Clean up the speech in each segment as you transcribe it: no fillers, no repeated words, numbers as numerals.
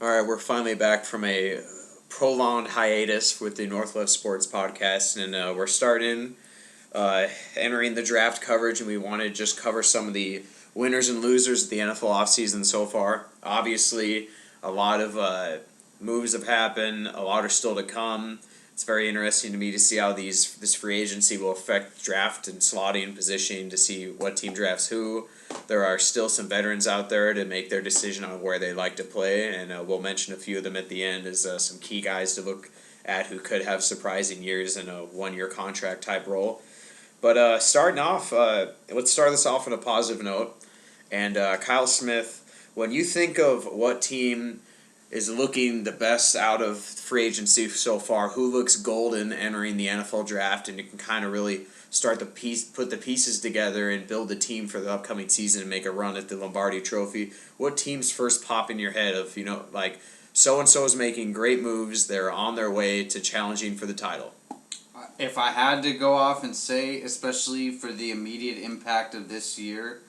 All right, we're finally back from a prolonged hiatus with the Northwest Sports Podcast, and we're starting entering the draft coverage, and we want to just cover some of the winners and losers of the NFL offseason so far. Obviously, a lot of moves have happened, a lot are still to come. It's very interesting to me to see how this free agency will affect draft and slotting and positioning to see what team drafts who. There are still some veterans out there to make their decision on where they like to play, and we'll mention a few of them at the end as some key guys to look at who could have surprising years in a one-year contract type role. But starting off, let's start this off on a positive note. And Kyle Smith, when you think of what team is looking the best out of free agency so far, who looks golden entering the NFL draft, and you can kind of really put the pieces together and build a team for the upcoming season and make a run at the Lombardi Trophy, what teams first pop in your head of, like, so-and-so is making great moves, they're on their way to challenging for the title? If I had to go off and say, especially for the immediate impact of this year,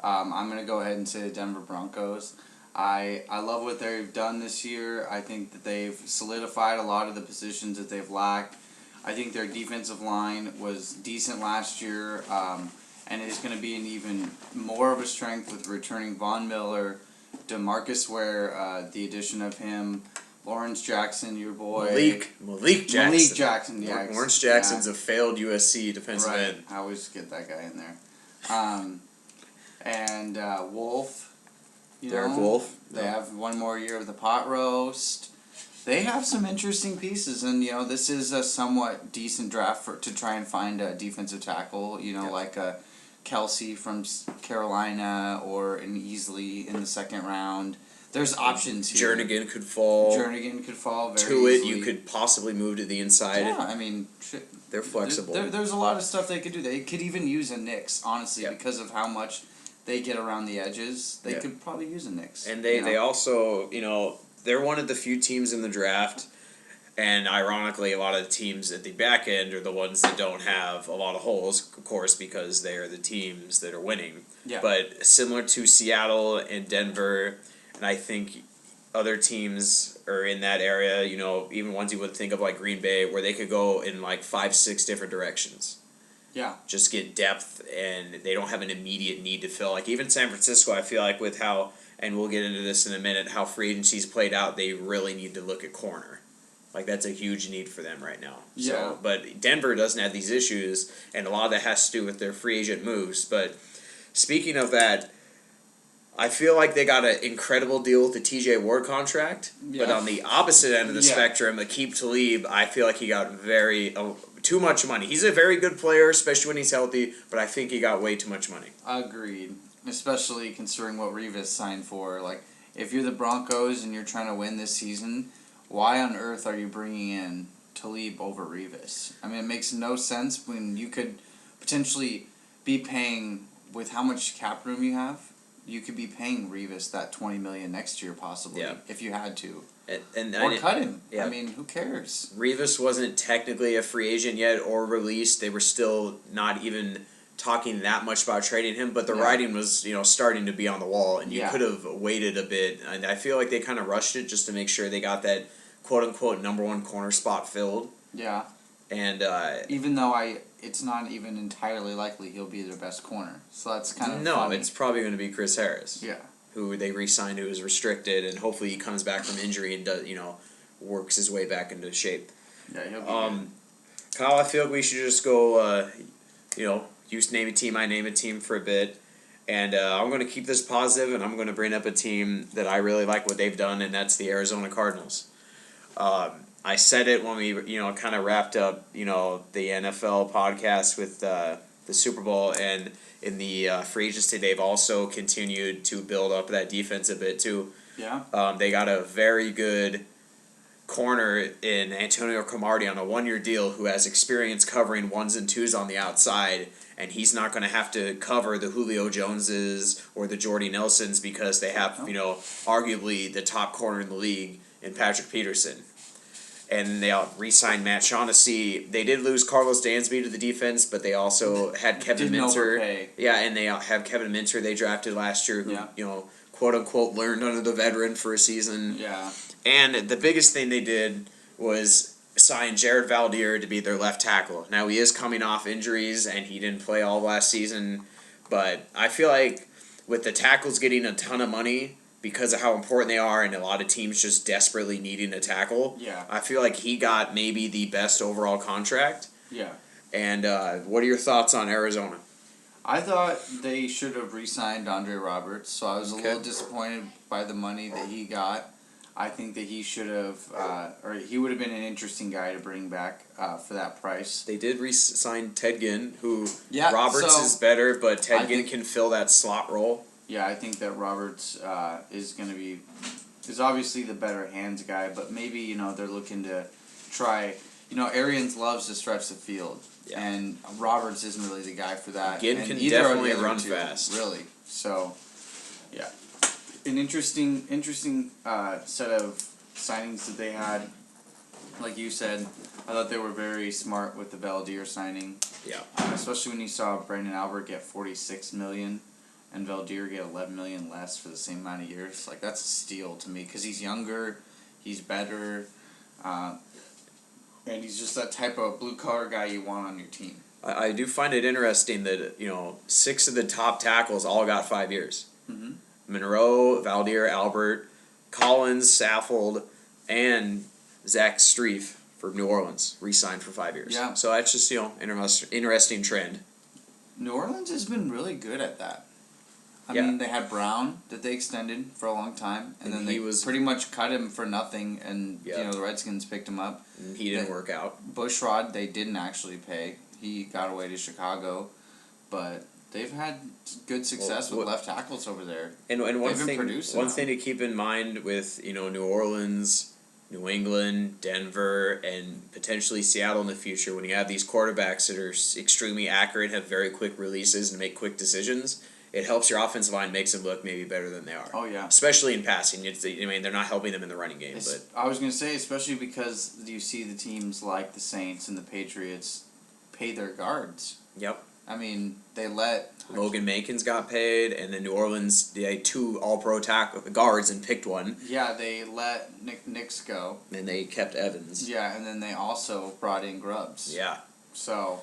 I'm going to go ahead and say the Denver Broncos. I love what they've done this year. I think that they've solidified a lot of the positions that they've lacked. I think their defensive line was decent last year, and it is going to be an even more of a strength with returning Von Miller, DeMarcus Ware, the addition of him, Lawrence Jackson, your boy. Malik Jackson. Malik Jackson, yeah. Lawrence Jackson's a failed USC defensive end. I always get that guy in there. And Wolf. Derek Wolf. They have one more year of the pot roast. They have some interesting pieces, and this is a somewhat decent draft to try and find a defensive tackle. Like a Kelsey from Carolina or an Easley in the second round. There's options here. Jernigan could fall. Very to easily. it, you could possibly move to the inside. Yeah, I mean, they're flexible. There's a lot of stuff they could do. They could even use a Knicks, honestly, because of how much they get around the edges. They could probably use a Knicks. And they also, they're one of the few teams in the draft, and ironically, a lot of the teams at the back end are the ones that don't have a lot of holes, of course, because they are the teams that are winning. Yeah. But similar to Seattle and Denver, and I think other teams are in that area, even ones you would think of like Green Bay, where they could go in like 5-6 different directions. Yeah. Just get depth, and they don't have an immediate need to fill. Like even San Francisco, I feel like with how, and we'll get into this in a minute, how free agency's played out, they really need to look at corner. Like that's a huge need for them right now. Yeah. So, but Denver doesn't have these issues, and a lot of that has to do with their free agent moves. But speaking of that, I feel like they got an incredible deal with the TJ Ward contract, but on the opposite end of the spectrum, Aqib Talib, I feel like he got too much money. He's a very good player, especially when he's healthy, but I think he got way too much money. Agreed, especially considering what Revis signed for. Like, if you're the Broncos and you're trying to win this season, why on earth are you bringing in Talib over Revis? I mean, it makes no sense when you could potentially be paying, with how much cap room you have, you could be paying Revis that $20 million next year possibly if you had to, or cut him. Yeah. I mean, who cares? Revis wasn't technically a free agent yet or released. They were still not even talking that much about trading him, but the writing was starting to be on the wall, and you could have waited a bit. And I feel like they kind of rushed it just to make sure they got that quote unquote number one corner spot filled. Yeah. And even though it's not even entirely likely he'll be their best corner, so that's kind of funny. It's probably going to be Chris Harris. Yeah, who they re-signed, who is restricted, and hopefully he comes back from injury and does works his way back into shape. Yeah, he'll be good. Kyle, I feel like we should just go. You name a team, I name a team for a bit, and I'm going to keep this positive, and I'm going to bring up a team that I really like what they've done, and that's the Arizona Cardinals. I said it when we, kind of wrapped up, the NFL podcast with the Super Bowl, and in the free agency, they've also continued to build up that defense a bit too. Yeah. They got a very good corner in Antonio Cromartie on a one-year deal who has experience covering ones and twos on the outside, and he's not going to have to cover the Julio Joneses or the Jordy Nelsons because they have, arguably the top corner in the league in Patrick Peterson. And they re-signed Matt Shaughnessy. They did lose Carlos Dansby to the defense, but they also had Kevin Minter. Overpay. Yeah, and they have Kevin Minter they drafted last year, who quote unquote learned under the veteran for a season. Yeah. And the biggest thing they did was sign Jared Valdir to be their left tackle. Now he is coming off injuries and he didn't play all last season, but I feel like with the tackles getting a ton of money because of how important they are and a lot of teams just desperately needing a tackle, Yeah. I feel like he got maybe the best overall contract. Yeah. And what are your thoughts on Arizona? I thought they should have re-signed Andre Roberts, so I was a little disappointed by the money that he got. I think that he should have, or he would have been an interesting guy to bring back for that price. They did re-sign Ted Ginn, who Roberts is better, but Ted Ginn can fill that slot role. Yeah, I think that Roberts is obviously the better hands guy, but maybe they're looking to try. Arians loves to stretch the field, and Roberts isn't really the guy for that. Ginn and can either definitely of the other run two, fast. really. So, yeah, an interesting set of signings that they had. Like you said, I thought they were very smart with the Valdir signing. Yeah. Especially when you saw Brandon Albert get $46 million. And Valdir get $11 million less for the same amount of years. Like, that's a steal to me because he's younger, he's better, and he's just that type of blue collar guy you want on your team. I do find it interesting that 6 of the top tackles all got 5 years. Mm-hmm. Monroe, Valdir, Albert, Collins, Saffold, and Zach Streif for New Orleans re-signed for 5 years. Yeah. So that's just interesting trend. New Orleans has been really good at that. I mean, they had Brown that they extended for a long time, and then they pretty much cut him for nothing, and the Redskins picked him up. And he didn't work out. Bushrod, they didn't actually pay. He got away to Chicago, but they've had good success with left tackles over there. And one thing to keep in mind with New Orleans, New England, Denver, and potentially Seattle in the future, when you have these quarterbacks that are extremely accurate, have very quick releases, and make quick decisions, it helps your offensive line, makes them look maybe better than they are. Oh, yeah. Especially in passing. They're not helping them in the running game. But I was going to say, especially because you see the teams like the Saints and the Patriots pay their guards. Yep. I mean, they let... Logan Mankins got paid, and then New Orleans, they had 2 all-pro guards and picked one. Yeah, they let Knicks go. And they kept Evans. Yeah, and then they also brought in Grubbs. Yeah. So...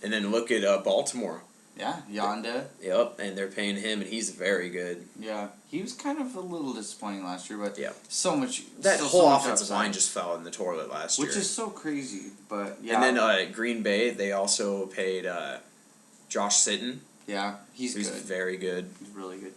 And then look at Baltimore. Yeah, Yonda. Yep, and they're paying him, and he's very good. Yeah, he was kind of a little disappointing last year, but so much. That whole offensive line just fell in the toilet last year. Which is so crazy, but yeah. And then Green Bay, they also paid Josh Sitton. Yeah, he's good. Very good. He's really good.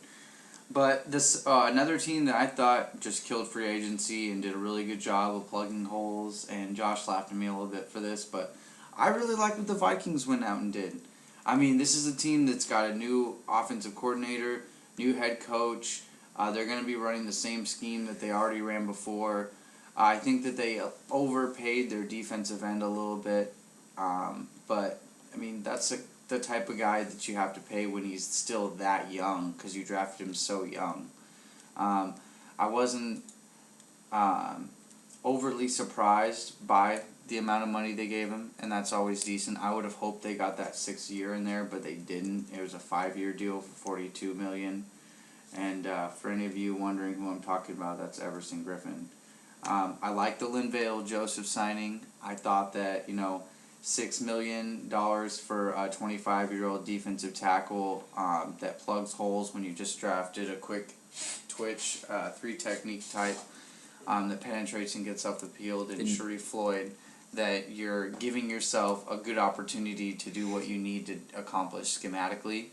But this another team that I thought just killed free agency and did a really good job of plugging holes, and Josh laughed at me a little bit for this, but I really liked what the Vikings went out and did. I mean, this is a team that's got a new offensive coordinator, new head coach. They're going to be running the same scheme that they already ran before. I think that they overpaid their defensive end a little bit. But, I mean, that's the type of guy that you have to pay when he's still that young because you drafted him so young. I wasn't overly surprised by the amount of money they gave him, and that's always decent. I would have hoped they got that 6th year in there, but they didn't. It was a 5-year deal for $42 million. And for any of you wondering who I'm talking about, that's Everson Griffin. I like the Linval Joseph signing. I thought that $6 million for a 25-year-old defensive tackle that plugs holes when you just drafted a quick twitch 3 technique type that penetrates and gets off the field, and Sharif Floyd, that you're giving yourself a good opportunity to do what you need to accomplish schematically.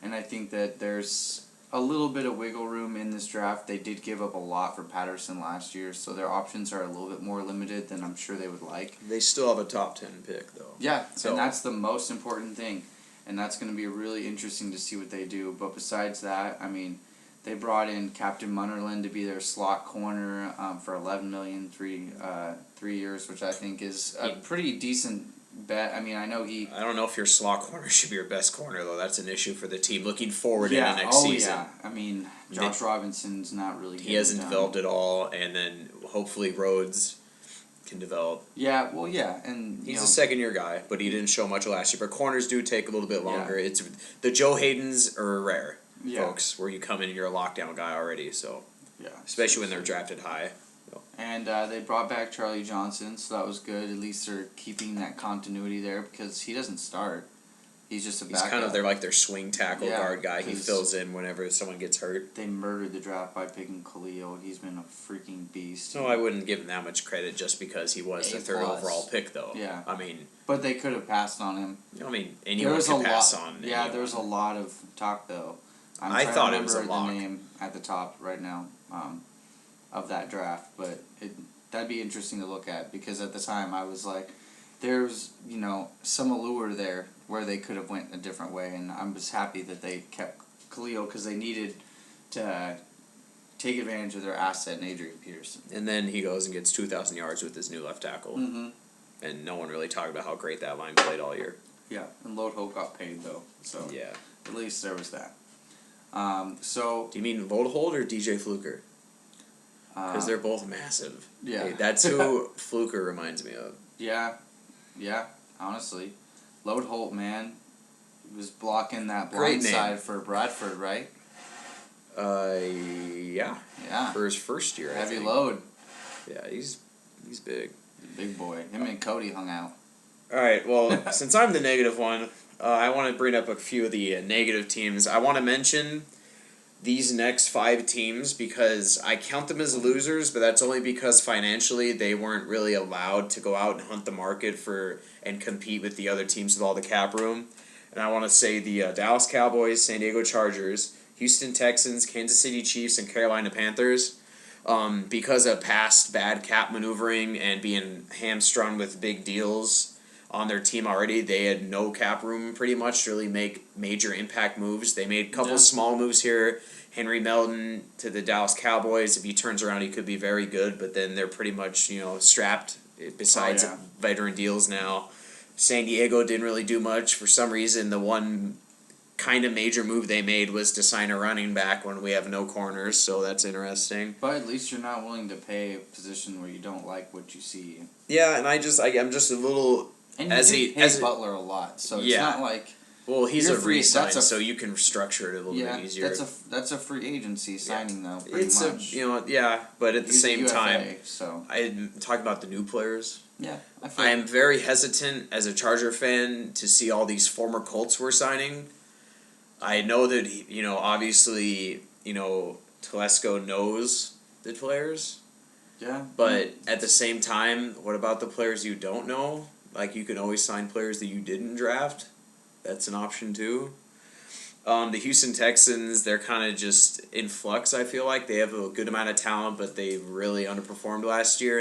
And I think that there's a little bit of wiggle room in this draft. They did give up a lot for Patterson last year, so their options are a little bit more limited than I'm sure they would like. They still have a top 10 pick, though. Yeah, and that's the most important thing. And that's going to be really interesting to see what they do. But besides that, I mean, they brought in Captain Munnerlyn to be their slot corner for $11 million, 3 years, which I think is a pretty decent bet. I mean, I don't know if your slot corner should be your best corner, though. That's an issue for the team looking forward into next season. Yeah. I mean, Josh Robinson's not really. He hasn't developed at all, and then hopefully Rhodes can develop. Yeah, well, yeah, and he's a second-year guy, but he didn't show much last year. But corners do take a little bit longer. It's the Joe Haydens are rare. folks, where you come in and you're a lockdown guy already. So Yeah. especially when they're drafted high. And they brought back Charlie Johnson, so that was good. At least they're keeping that continuity there because he doesn't start. He's just a backup. He's kind of their swing tackle guard guy. He fills in whenever someone gets hurt. They murdered the draft by picking Khalil. He's been a freaking beast. No, I wouldn't give him that much credit just because he was the third overall pick, though. Yeah. I mean... But they could have passed on him. I mean, anyone could pass on Yeah, anyone. there was a lot of talk, though. I thought it was a lock. the name at the top right now of that draft, but that'd be interesting to look at because at the time I was like, there's, some allure there where they could have went a different way, and I'm just happy that they kept Khalil because they needed to take advantage of their asset in Adrian Peterson. And then he goes and gets 2,000 yards with his new left tackle. Mm-hmm. And no one really talked about how great that line played all year. Yeah, and Lode Hope got paid, though, so yeah, at least there was that. Do you mean Voldhold or DJ Fluker? Because they're both massive. Yeah. Hey, that's who Fluker reminds me of. Yeah, honestly. Lode Holt, man, he was blocking that blind side for Bradford, right? Yeah. Yeah. For his first year, Heavy load. Yeah, he's big. Big boy. Him and Cody hung out. All right, well, since I'm the negative one, I want to bring up a few of the negative teams. I want to mention these next 5 teams because I count them as losers, but that's only because financially they weren't really allowed to go out and hunt the market and compete with the other teams with all the cap room. And I want to say the Dallas Cowboys, San Diego Chargers, Houston Texans, Kansas City Chiefs, and Carolina Panthers. Because of past bad cap maneuvering and being hamstrung with big deals on their team already, they had no cap room pretty much to really make major impact moves. They made a couple small moves here. Henry Melton to the Dallas Cowboys. If he turns around, he could be very good, but then they're pretty much, strapped besides veteran deals now. San Diego didn't really do much. For some reason, the one kind of major move they made was to sign a running back when we have no corners, so that's interesting. But at least you're not willing to pay a position where you don't like what you see. Yeah, and I'm just a little... And you pay Butler a lot, so it's not like... Well, he's a re-sign, so you can structure it a little bit easier. That's a free agency signing, though, pretty much. But at the same time, so. I talk about the new players. Yeah, I am very hesitant as a Charger fan to see all these former Colts we're signing. I know that, obviously, Telesco knows the players. Yeah. But at the same time, what about the players you don't know? Like, you can always sign players that you didn't draft. That's an option, too. The Houston Texans, they're kind of just in flux, I feel like. They have a good amount of talent, but they really underperformed last year.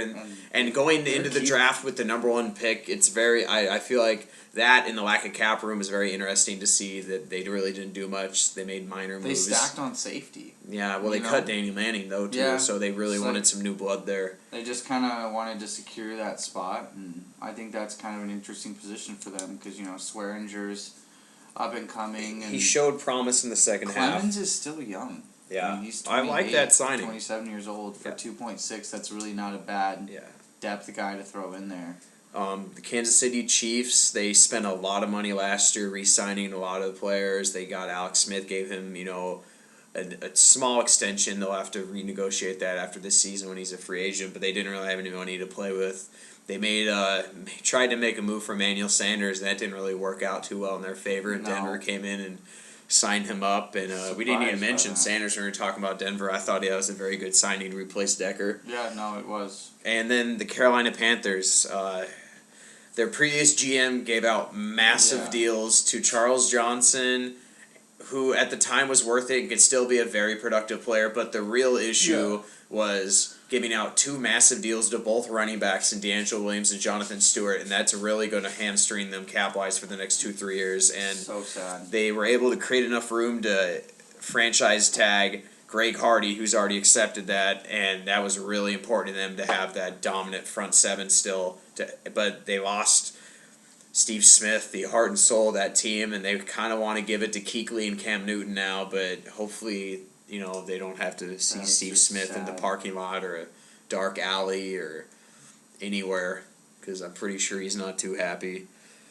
And going into the draft with the number 1 pick, it's very... I feel like that and the lack of cap room is very interesting to see that they really didn't do much. They made minor moves. They stacked on safety. Yeah, well, they cut Daniel Manning, though, too, so they really wanted some new blood there. They just kind of wanted to secure that spot, and I think that's kind of an interesting position for them because, Swearinger's up and coming. And he showed promise in the second half. Clemens is still young. Yeah, I mean, he's 28, I like that signing. 27 years old for 2.6. That's really not a bad depth guy to throw in there. The Kansas City Chiefs, they spent a lot of money last year re-signing a lot of players. They got Alex Smith, gave him, a small extension. They'll have to renegotiate that after this season when he's a free agent, but they didn't really have any money to play with. They tried to make a move for Emmanuel Sanders, and that didn't really work out too well in their favor. No. Denver came in and signed him up, and we didn't even mention Sanders when we were talking about Denver. I thought was a very good signing to replace Decker. Yeah, no, it was. And then the Carolina Panthers, their previous GM gave out massive deals to Charles Johnson, who at the time was worth it and could still be a very productive player, but the real issue was giving out 2 massive deals to both running backs in D'Angelo Williams and Jonathan Stewart, and that's really going to hamstring them cap-wise for the next 2-3 years. And so sad. They were able to create enough room to franchise tag Greg Hardy, who's already accepted that, and that was really important to them to have that dominant front 7 still. But they lost Steve Smith, the heart and soul of that team, and they kind of want to give it to Kuechly and Cam Newton now, but hopefully they don't have to see Steve Smith in the parking lot or a dark alley or anywhere, because I'm pretty sure he's not too happy.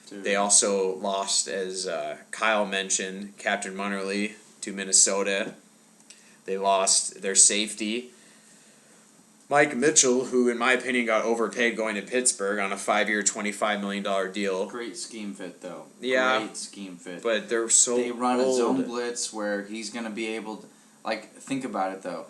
Dude. They also lost, as Kyle mentioned, Captain Munnerly to Minnesota. They lost their safety, Mike Mitchell, who in my opinion got overpaid going to Pittsburgh on a 5-year, $25 million deal. Great scheme fit, though. Yeah. Great scheme fit. But they're so They run old. a zone blitz where he's going to be able to... Like, think about it, though.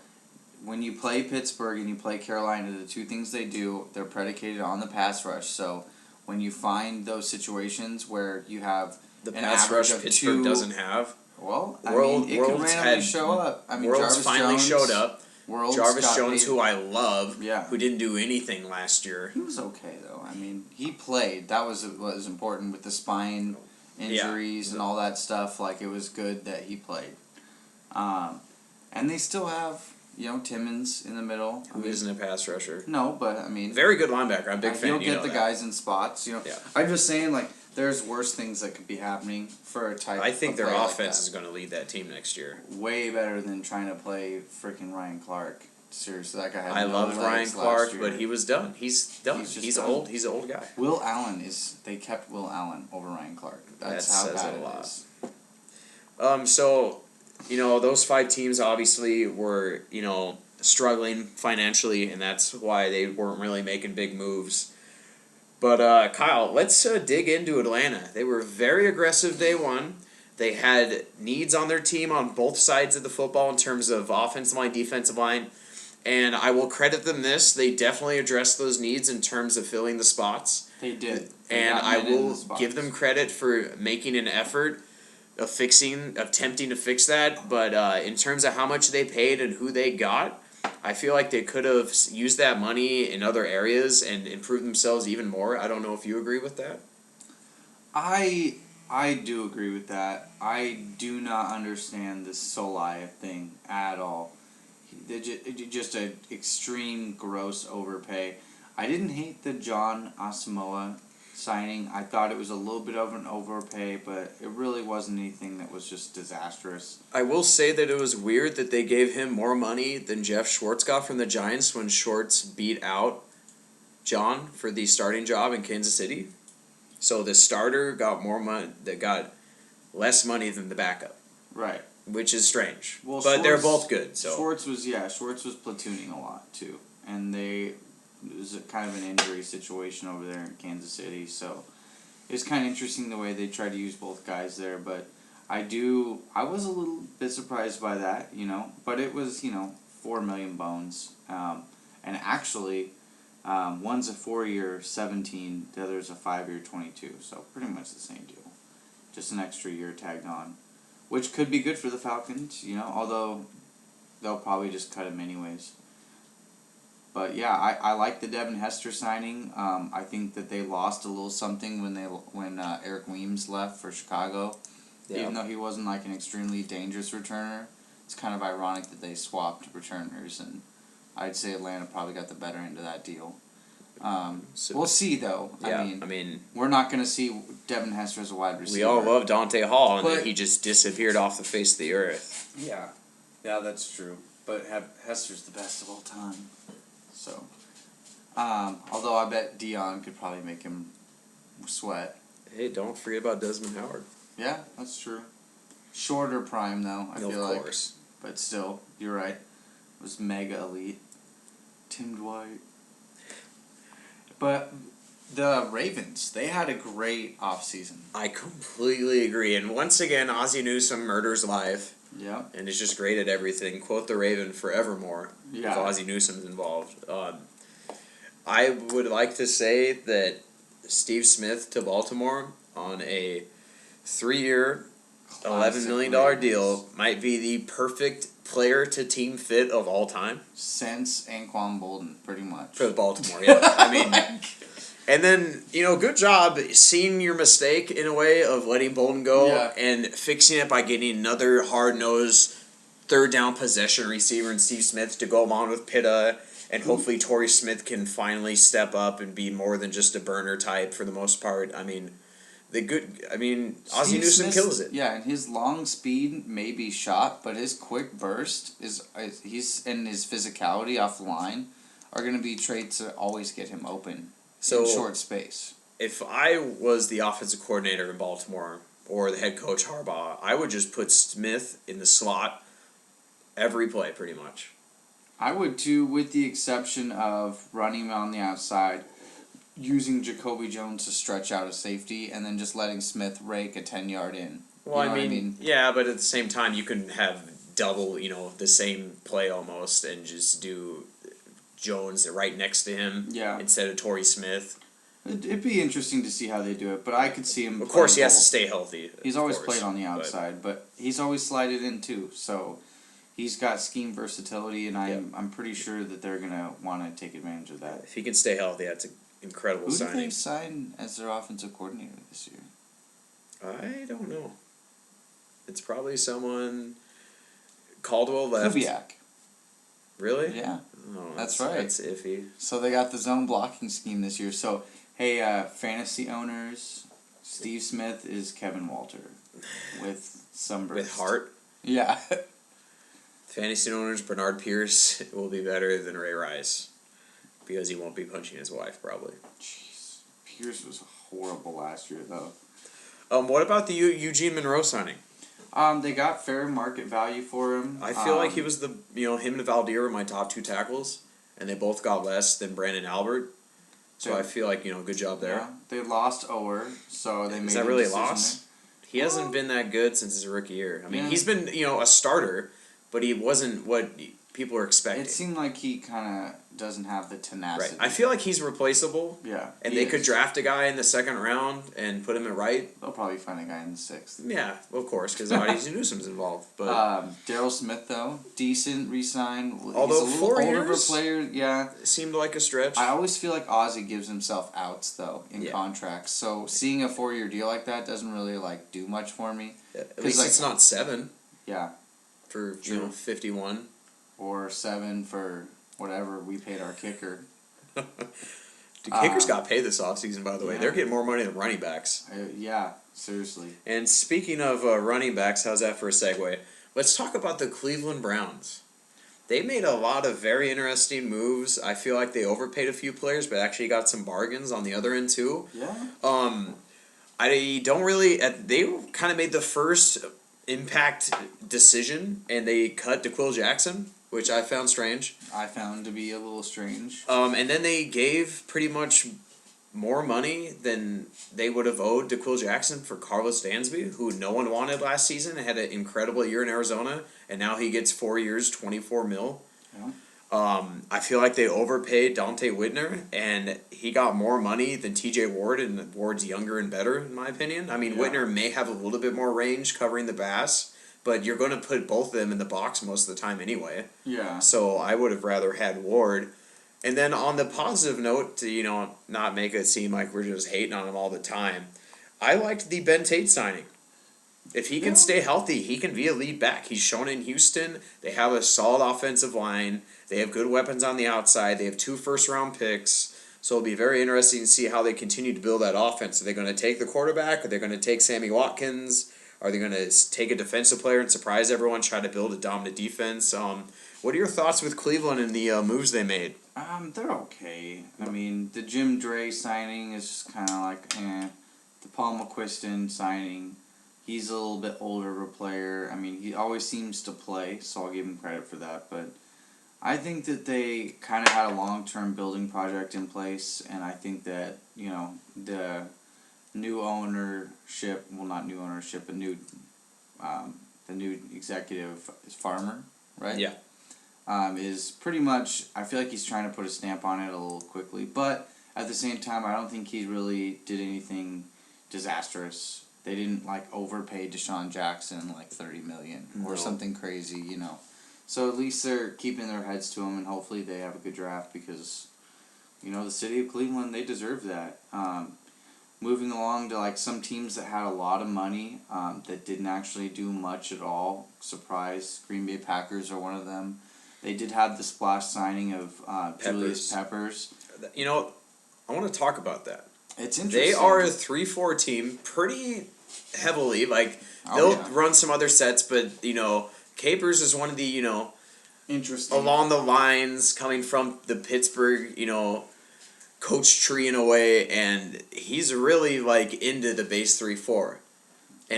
When you play Pittsburgh and you play Carolina, the two things they do, they're predicated on the pass rush. So when you find those situations where you have The an pass average rush of Pittsburgh two, doesn't have. Well, World- it World's could randomly had- show up. I mean, World's Jarvis finally Jones, showed up. World's Jarvis got Jones, paid. who I love, Yeah. who didn't do anything last year. He was okay, though. I mean, he played. That was what was important with the spine injuries and all that stuff. Like, it was good that he played. And they still have, Timmons in the middle. Who isn't a pass rusher. No, but, I mean... Very good linebacker. I'm a big fan. You'll You get know the that. guys in spots, Yeah. I'm just saying, like, there's worse things that could be happening for a type I think of their player like offense that. is going to lead that team next year. Way better than trying to play freaking Ryan Clark. Seriously, that guy had I no loved Ryan legs Clark, last year. but he was done. He's done. He's just He's done. old. He's an old guy. Will Allen they kept Will Allen over Ryan Clark. That's That how says bad a it lot. is. So, those 5 teams obviously were, struggling financially, and that's why they weren't really making big moves. But, Kyle, let's dig into Atlanta. They were very aggressive day one. They had needs on their team on both sides of the football in terms of offensive line, defensive line. And I will credit them this. They definitely addressed those needs in terms of filling the spots. They did. And I will give them credit for making an effort of attempting to fix that. But in terms of how much they paid and who they got, I feel like they could have used that money in other areas and improved themselves even more. I don't know if you agree with that. I do agree with that. I do not understand this Solai thing at all. Just an extreme gross overpay. I didn't hate the John Asamoah signing. I thought it was a little bit of an overpay, but it really wasn't anything that was just disastrous. I will say that it was weird that they gave him more money than Jeff Schwartz got from the Giants when Schwartz beat out John for the starting job in Kansas City. So the starter got more money, that got less money than the backup. Right. Which is strange. Well, but they're both good. So Schwartz was platooning a lot too, and it was kind of an injury situation over there in Kansas City. So it's kind of interesting the way they tried to use both guys there. But I was a little bit surprised by that, But it was $4 million bones, and actually, one's a 4-year 17, the other's a 5-year 22. So pretty much the same deal, just an extra year tagged on. Which could be good for the Falcons, although they'll probably just cut him anyways. But yeah, I like the Devin Hester signing. I think that they lost a little something when Eric Weems left for Chicago. Yeah. Even though he wasn't like an extremely dangerous returner, it's kind of ironic that they swapped returners, and I'd say Atlanta probably got the better end of that deal. We'll see, though. Yeah, I mean, we're not going to see Devin Hester as a wide receiver. We all love Dante Hall, and then he just disappeared off the face of the earth. Yeah, that's true. But Hester's the best of all time. So, although I bet Dion could probably make him sweat. Hey, don't forget about Desmond Howard. Yeah, that's true. Shorter prime, though, I feel like. Of course. But still, you're right. It was mega elite. Tim Dwight. But the Ravens, they had a great offseason. I completely agree. And once again, Ozzie Newsome murders life. Yeah. And is just great at everything. Quote the Raven forevermore. Yeah. If Ozzie Newsome's involved. I would like to say that Steve Smith to Baltimore on a 3-year, $11 million deal might be the perfect player-to-team fit of all time. Since Anquan Bolden, pretty much. For Baltimore, yeah. I mean, and then, good job seeing your mistake in a way of letting Bolden go and fixing it by getting another hard-nosed third-down possession receiver in Steve Smith to go along with Pitta, and hopefully Torrey Smith can finally step up and be more than just a burner type for the most part. I mean, Ozzie Newsome kills it. Yeah, and his long speed may be shot, but his quick burst and his physicality off the line are going to be traits that always get him open in short space. If I was the offensive coordinator in Baltimore, or the head coach Harbaugh, I would just put Smith in the slot every play pretty much. I would too, with the exception of running on the outside, using Jacoby Jones to stretch out a safety, and then just letting Smith rake a 10-yard in. Well, You know what I mean? yeah, but at the same time, you can have double, the same play almost, and just do Jones right next to him instead of Torrey Smith. It'd be interesting to see how they do it, but I could see him. Of course, he has both. to stay healthy. He's always played on the outside, but he's always slided in too. So he's got scheme versatility, and I'm pretty sure that they're gonna want to take advantage of that. If he can stay healthy, that's an incredible signing. Who did they sign as their offensive coordinator this year? I don't know. It's probably someone. Caldwell left. Kubiak. Really? Yeah. Oh, that's right. That's iffy. So they got the zone blocking scheme this year. So, hey, fantasy owners, Steve Smith is Kevin Walter with sunburst. With heart? Yeah. Fantasy owners, Bernard Pierce will be better than Ray Rice. Because he won't be punching his wife, probably. Jeez. Pierce was horrible last year, though. What about the Eugene Monroe signing? They got fair market value for him. I feel like he was him and Valdir were my top two tackles, and they both got less than Brandon Albert. So I feel like, good job there. Yeah, they lost Ower, so they made Is that really a loss? He hasn't been that good since his rookie year. I mean, he's been, a starter, but he wasn't what people were expecting. It seemed like he kind of doesn't have the tenacity. Right. I feel like he's replaceable. Yeah. And they could draft a guy in the second round and put him at right. They'll probably find a guy in the 6th. Yeah, of course, because Audie Newsom's involved. But Daryl Smith, though, decent re-sign. Although he's a 4 little older years, of a player, yeah. Seemed like a stretch. I always feel like Ozzie gives himself outs, though, in contracts. So seeing a 4-year deal like that doesn't really, do much for me. Yeah, at least it's not 7. Yeah. For, 51. Or 7 for whatever we paid our kicker. Dude, kickers got paid this offseason, by the way. They're getting more money than running backs. Yeah, seriously. And speaking of running backs, how's that for a segue? Let's talk about the Cleveland Browns. They made a lot of very interesting moves. I feel like they overpaid a few players, but actually got some bargains on the other end, too. Yeah. I don't really... They kind of made the first impact decision, and they cut DeQuil Jackson, which I found strange. I found to be a little strange. And then they gave pretty much more money than they would have owed DeQuil Jackson for Carlos Dansby, who no one wanted last season, had an incredible year in Arizona, and now he gets 4 years, $24 million. Yeah. I feel like they overpaid Dante Whitner, and he got more money than TJ Ward, and Ward's younger and better, in my opinion. I mean, Whitner may have a little bit more range covering the pass, but you're going to put both of them in the box most of the time anyway. Yeah. So I would have rather had Ward. And then on the positive note, to, not make it seem like we're just hating on him all the time, I liked the Ben Tate signing. If he can stay healthy, he can be a lead back. He's shown in Houston. They have a solid offensive line. They have good weapons on the outside. They have 2 first-round picks. So it'll be very interesting to see how they continue to build that offense. Are they going to take the quarterback? Are they going to take Sammy Watkins? Are they going to take a defensive player and surprise everyone, try to build a dominant defense? What are your thoughts with Cleveland and the moves they made? They're okay. I mean, the Jim Dre signing is just kind of like, eh. The Paul McQuiston signing, he's a little bit older of a player. I mean, he always seems to play, so I'll give him credit for that. But I think that they kind of had a long-term building project in place, and I think that, the new ownership, well, not new ownership, but the new executive is Farmer, right? Yeah. Is pretty much, I feel like he's trying to put a stamp on it a little quickly, but at the same time, I don't think he really did anything disastrous. They didn't, overpay Deshaun Jackson, $30 million or something crazy, So at least they're keeping their heads to him, and hopefully they have a good draft because, the city of Cleveland, they deserve that. Moving along to some teams that had a lot of money that didn't actually do much at all. Surprise, Green Bay Packers are one of them. They did have the splash signing of Julius Peppers. I want to talk about that. It's interesting. They are a 3-4 team pretty heavily. They'll run some other sets, but, Capers is one of the, interesting. Along the lines coming from the Pittsburgh, coach tree in a way, and he's really, into the base 3-4.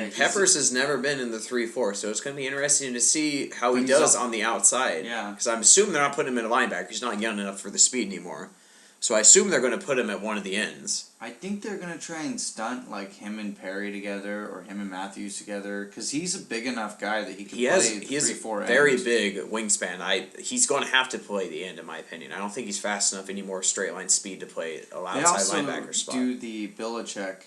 And Peppers has never been in the 3-4, so it's going to be interesting to see how he does on the outside. Yeah. Because I'm assuming they're not putting him in a linebacker. He's not young enough for the speed anymore. So I assume they're going to put him at one of the ends. I think they're going to try and stunt like him and Perry together or him and Matthews together because he's a big enough guy that he can play 3-4 ends. Very big wingspan. He's going to have to play the end, in my opinion. I don't think he's fast enough anymore straight line speed to play an outside linebacker spot. They also do the Belichick.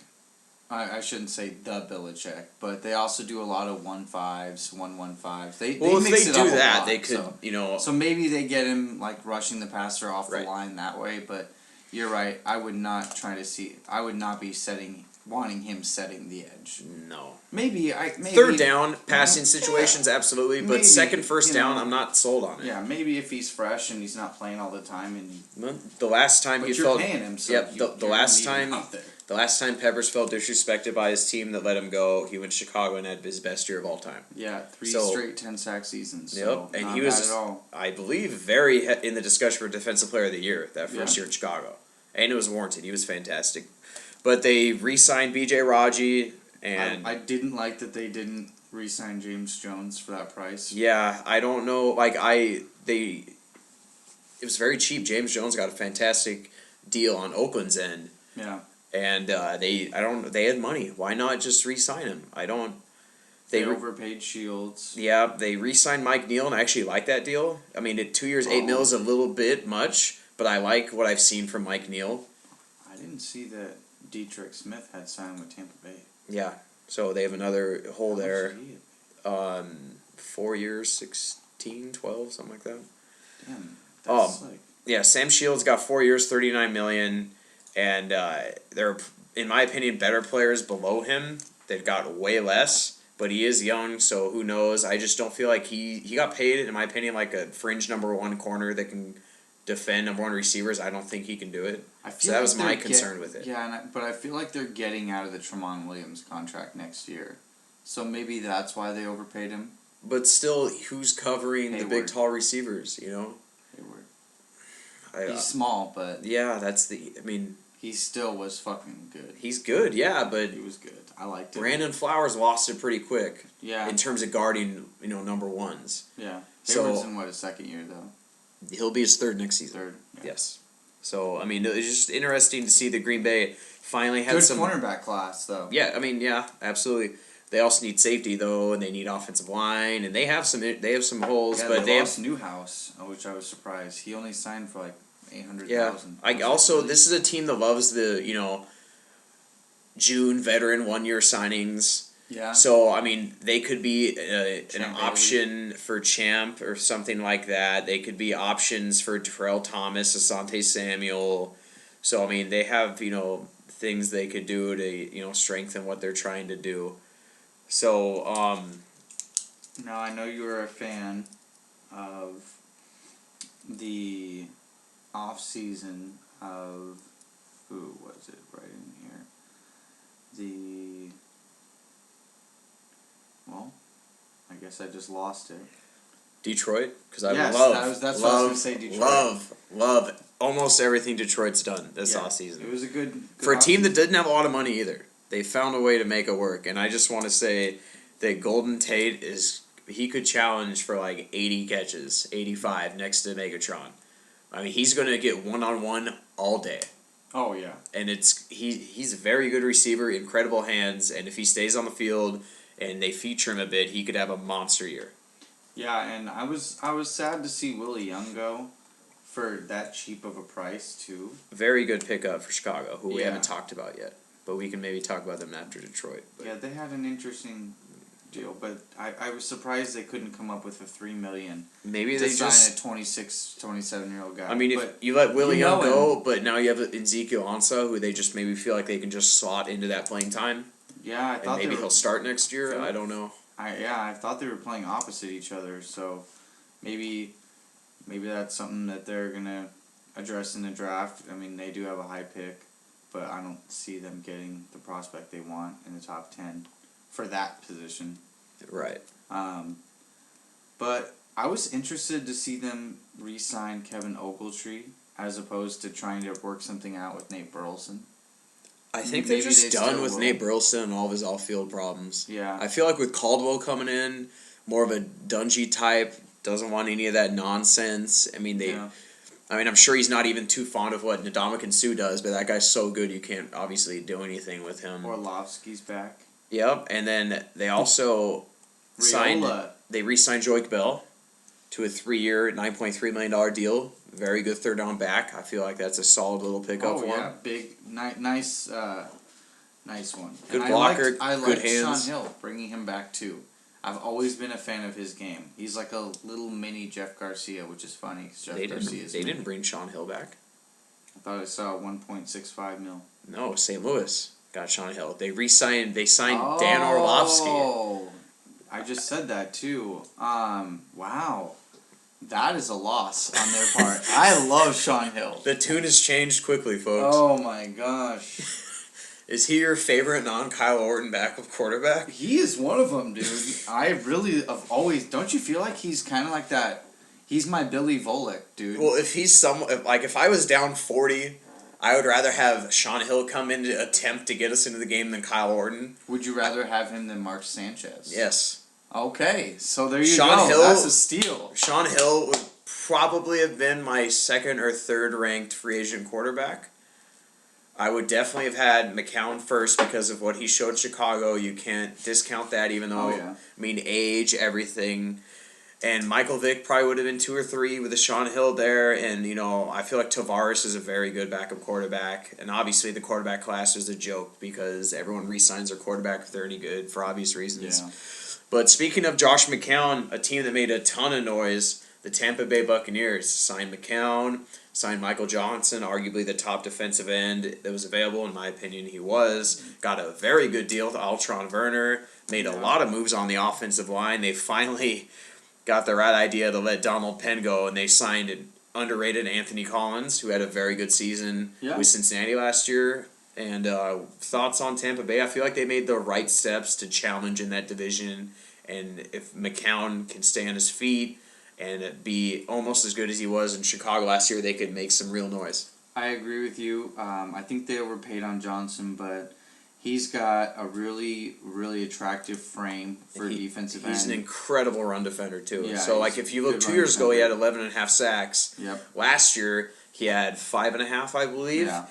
I shouldn't say the Belichick, but they also do a lot of 1-5s, 1-1-5s. They if mix they it do up that, a lot, they could, So maybe they get him like rushing the passer off the line that way. But you're right. I would not be wanting him setting the edge. No. Maybe third down passing situations, absolutely. But second, first down, I'm not sold on it. Yeah, maybe if he's fresh and he's not playing all the time and. The last time but you're paying him, so the last time Peppers felt disrespected by his team that let him go, he went to Chicago and had his best year of all time. Yeah, 3 straight 10-sack seasons. So and not he was, bad at all. I believe, very in the discussion for Defensive Player of the Year that first year in Chicago, and it was warranted. He was fantastic, but they re-signed B.J. Raji, and I didn't like that they didn't re-sign James Jones for that price. Yeah, I don't know. It was very cheap. James Jones got a fantastic deal on Oakland's end. Yeah. And they had money. Why not just re-sign him? They overpaid Shields. Yeah, they re-signed Mike Neal, and I actually like that deal. I mean, 2 years, $8 million is a little bit much, but I like what I've seen from Mike Neal. I didn't see that Dietrich Smith had signed with Tampa Bay. Yeah, so they have another hole there. 4 years, 16, 12, something like that. Damn. Yeah, Sam Shields got 4 years, $39 million, and there are, in my opinion, better players below him. They've got way less, but he is young, so who knows? I just don't feel like he got paid, in my opinion, like a fringe number 1 corner that can defend number 1 receivers. I don't think he can do it. So that was my concern with it. Yeah, but I feel like they're getting out of the Tramon Williams contract next year, so maybe that's why they overpaid him. But still, who's covering the big, tall receivers, you know? He's small, but... Yeah, he still was fucking good. He's good, yeah, but... He was good. I liked it. Brandon Flowers lost it pretty quick. Yeah. In terms of guarding, number 1s. Yeah. Hayward's in, his second year, though? He'll be his third next season. Third, yeah. Yes. So, it's just interesting to see that Green Bay finally had some... Good cornerback class, though. Yeah, yeah, absolutely. They also need safety, though, and they need offensive line, and they have some holes. Yeah, but they lost Newhouse, which I was surprised. He only signed for, $800,000. Yeah. This is a team that loves the, June veteran 1-year signings. Yeah. So, they could be an option for Champ or something like that. They could be options for Terrell Thomas, Asante Samuel. So, they have, things they could do to, strengthen what they're trying to do. So, Now, I know you were a fan of the offseason of... Who was it right in here? Well, I guess I just lost it. Detroit? Because that's what I was going to say, Detroit. Love almost everything Detroit's done this offseason. It was a good for a team that didn't have a lot of money either. They found a way to make it work, and I just want to say that Golden Tate he could challenge for 80 catches, 85 next to Megatron. He's going to get one-on-one all day. Oh yeah. And he's a very good receiver, incredible hands, and if he stays on the field and they feature him a bit, he could have a monster year. Yeah, and I was sad to see Willie Young go for that cheap of a price too. Very good pickup for Chicago, who we haven't talked about yet. But we can maybe talk about them after Detroit. Yeah, they had an interesting deal, but I was surprised they couldn't come up with a $3 million. Maybe to they sign just a 27-year-old guy. If you let Willie Young go, but now you have Ezekiel Ansah, who they just maybe feel like they can just slot into that playing time. Yeah, I thought maybe he'll start next year. I don't know. I thought they were playing opposite each other, so maybe that's something that they're gonna address in the draft. They do have a high pick, but I don't see them getting the prospect they want in the top 10 for that position. Right. But I was interested to see them re-sign Kevin Ogletree as opposed to trying to work something out with Nate Burleson. I think they're Maybe just they done still with will. Nate Burleson and all of his off-field problems. Yeah. I feel like with Caldwell coming in, more of a Dungy type, doesn't want any of that nonsense. I mean, I'm sure he's not even too fond of what Ndamukong Suh does, but that guy's so good you can't obviously do anything with him. Orlovsky's back. Yep, and then they also they re-signed Joique Bell to a 3-year, $9.3 million deal. Very good third down back. I feel like that's a solid little pickup for him. Big, nice one. Good and blocker, I good liked hands. Sean Hill, bringing him back too. I've always been a fan of his game. He's like a little mini Jeff Garcia, which is funny. 'Cause They didn't bring Sean Hill back. I thought I saw 1.65 mil. No, St. Louis got Sean Hill. They signed Dan Orlovsky. Oh, I just said that too. Wow. That is a loss on their part. I love Sean Hill. The tune has changed quickly, folks. Oh my gosh. Is he your favorite non-Kyle Orton backup quarterback? He is one of them, dude. I really have always. Don't you feel like he's kind of like that? He's my Billy Volek, dude. Well, if I was down 40, I would rather have Sean Hill come in to attempt to get us into the game than Kyle Orton. Would you rather have him than Mark Sanchez? Yes. Okay, so there you Sean go. Hill, That's a steal. Sean Hill would probably have been my second or third ranked free agent quarterback. I would definitely have had McCown first because of what he showed Chicago. You can't discount that, even though, age, everything. And Michael Vick probably would have been 2 or 3 with a Sean Hill there. And, I feel like Tavares is a very good backup quarterback. And obviously the quarterback class is a joke because everyone re-signs their quarterback if they're any good for obvious reasons. Yeah. But speaking of Josh McCown, a team that made a ton of noise, the Tampa Bay Buccaneers signed McCown, signed Michael Johnson, arguably the top defensive end that was available. In my opinion, he was. Got a very good deal with Altron Werner. Made a lot of moves on the offensive line. They finally got the right idea to let Donald Penn go, and they signed an underrated Anthony Collins, who had a very good season with Cincinnati last year. And thoughts on Tampa Bay? I feel like they made the right steps to challenge in that division. And if McCown can stay on his feet and be almost as good as he was in Chicago last year, they could make some real noise. I agree with you. I think they overpaid on Johnson, but he's got a really, really attractive frame for defensive end. He's an incredible run defender, too. Yeah, so, if you look 2 years ago, he had 11.5 sacks. Yep. Last year, he had 5.5, I believe. Yeah.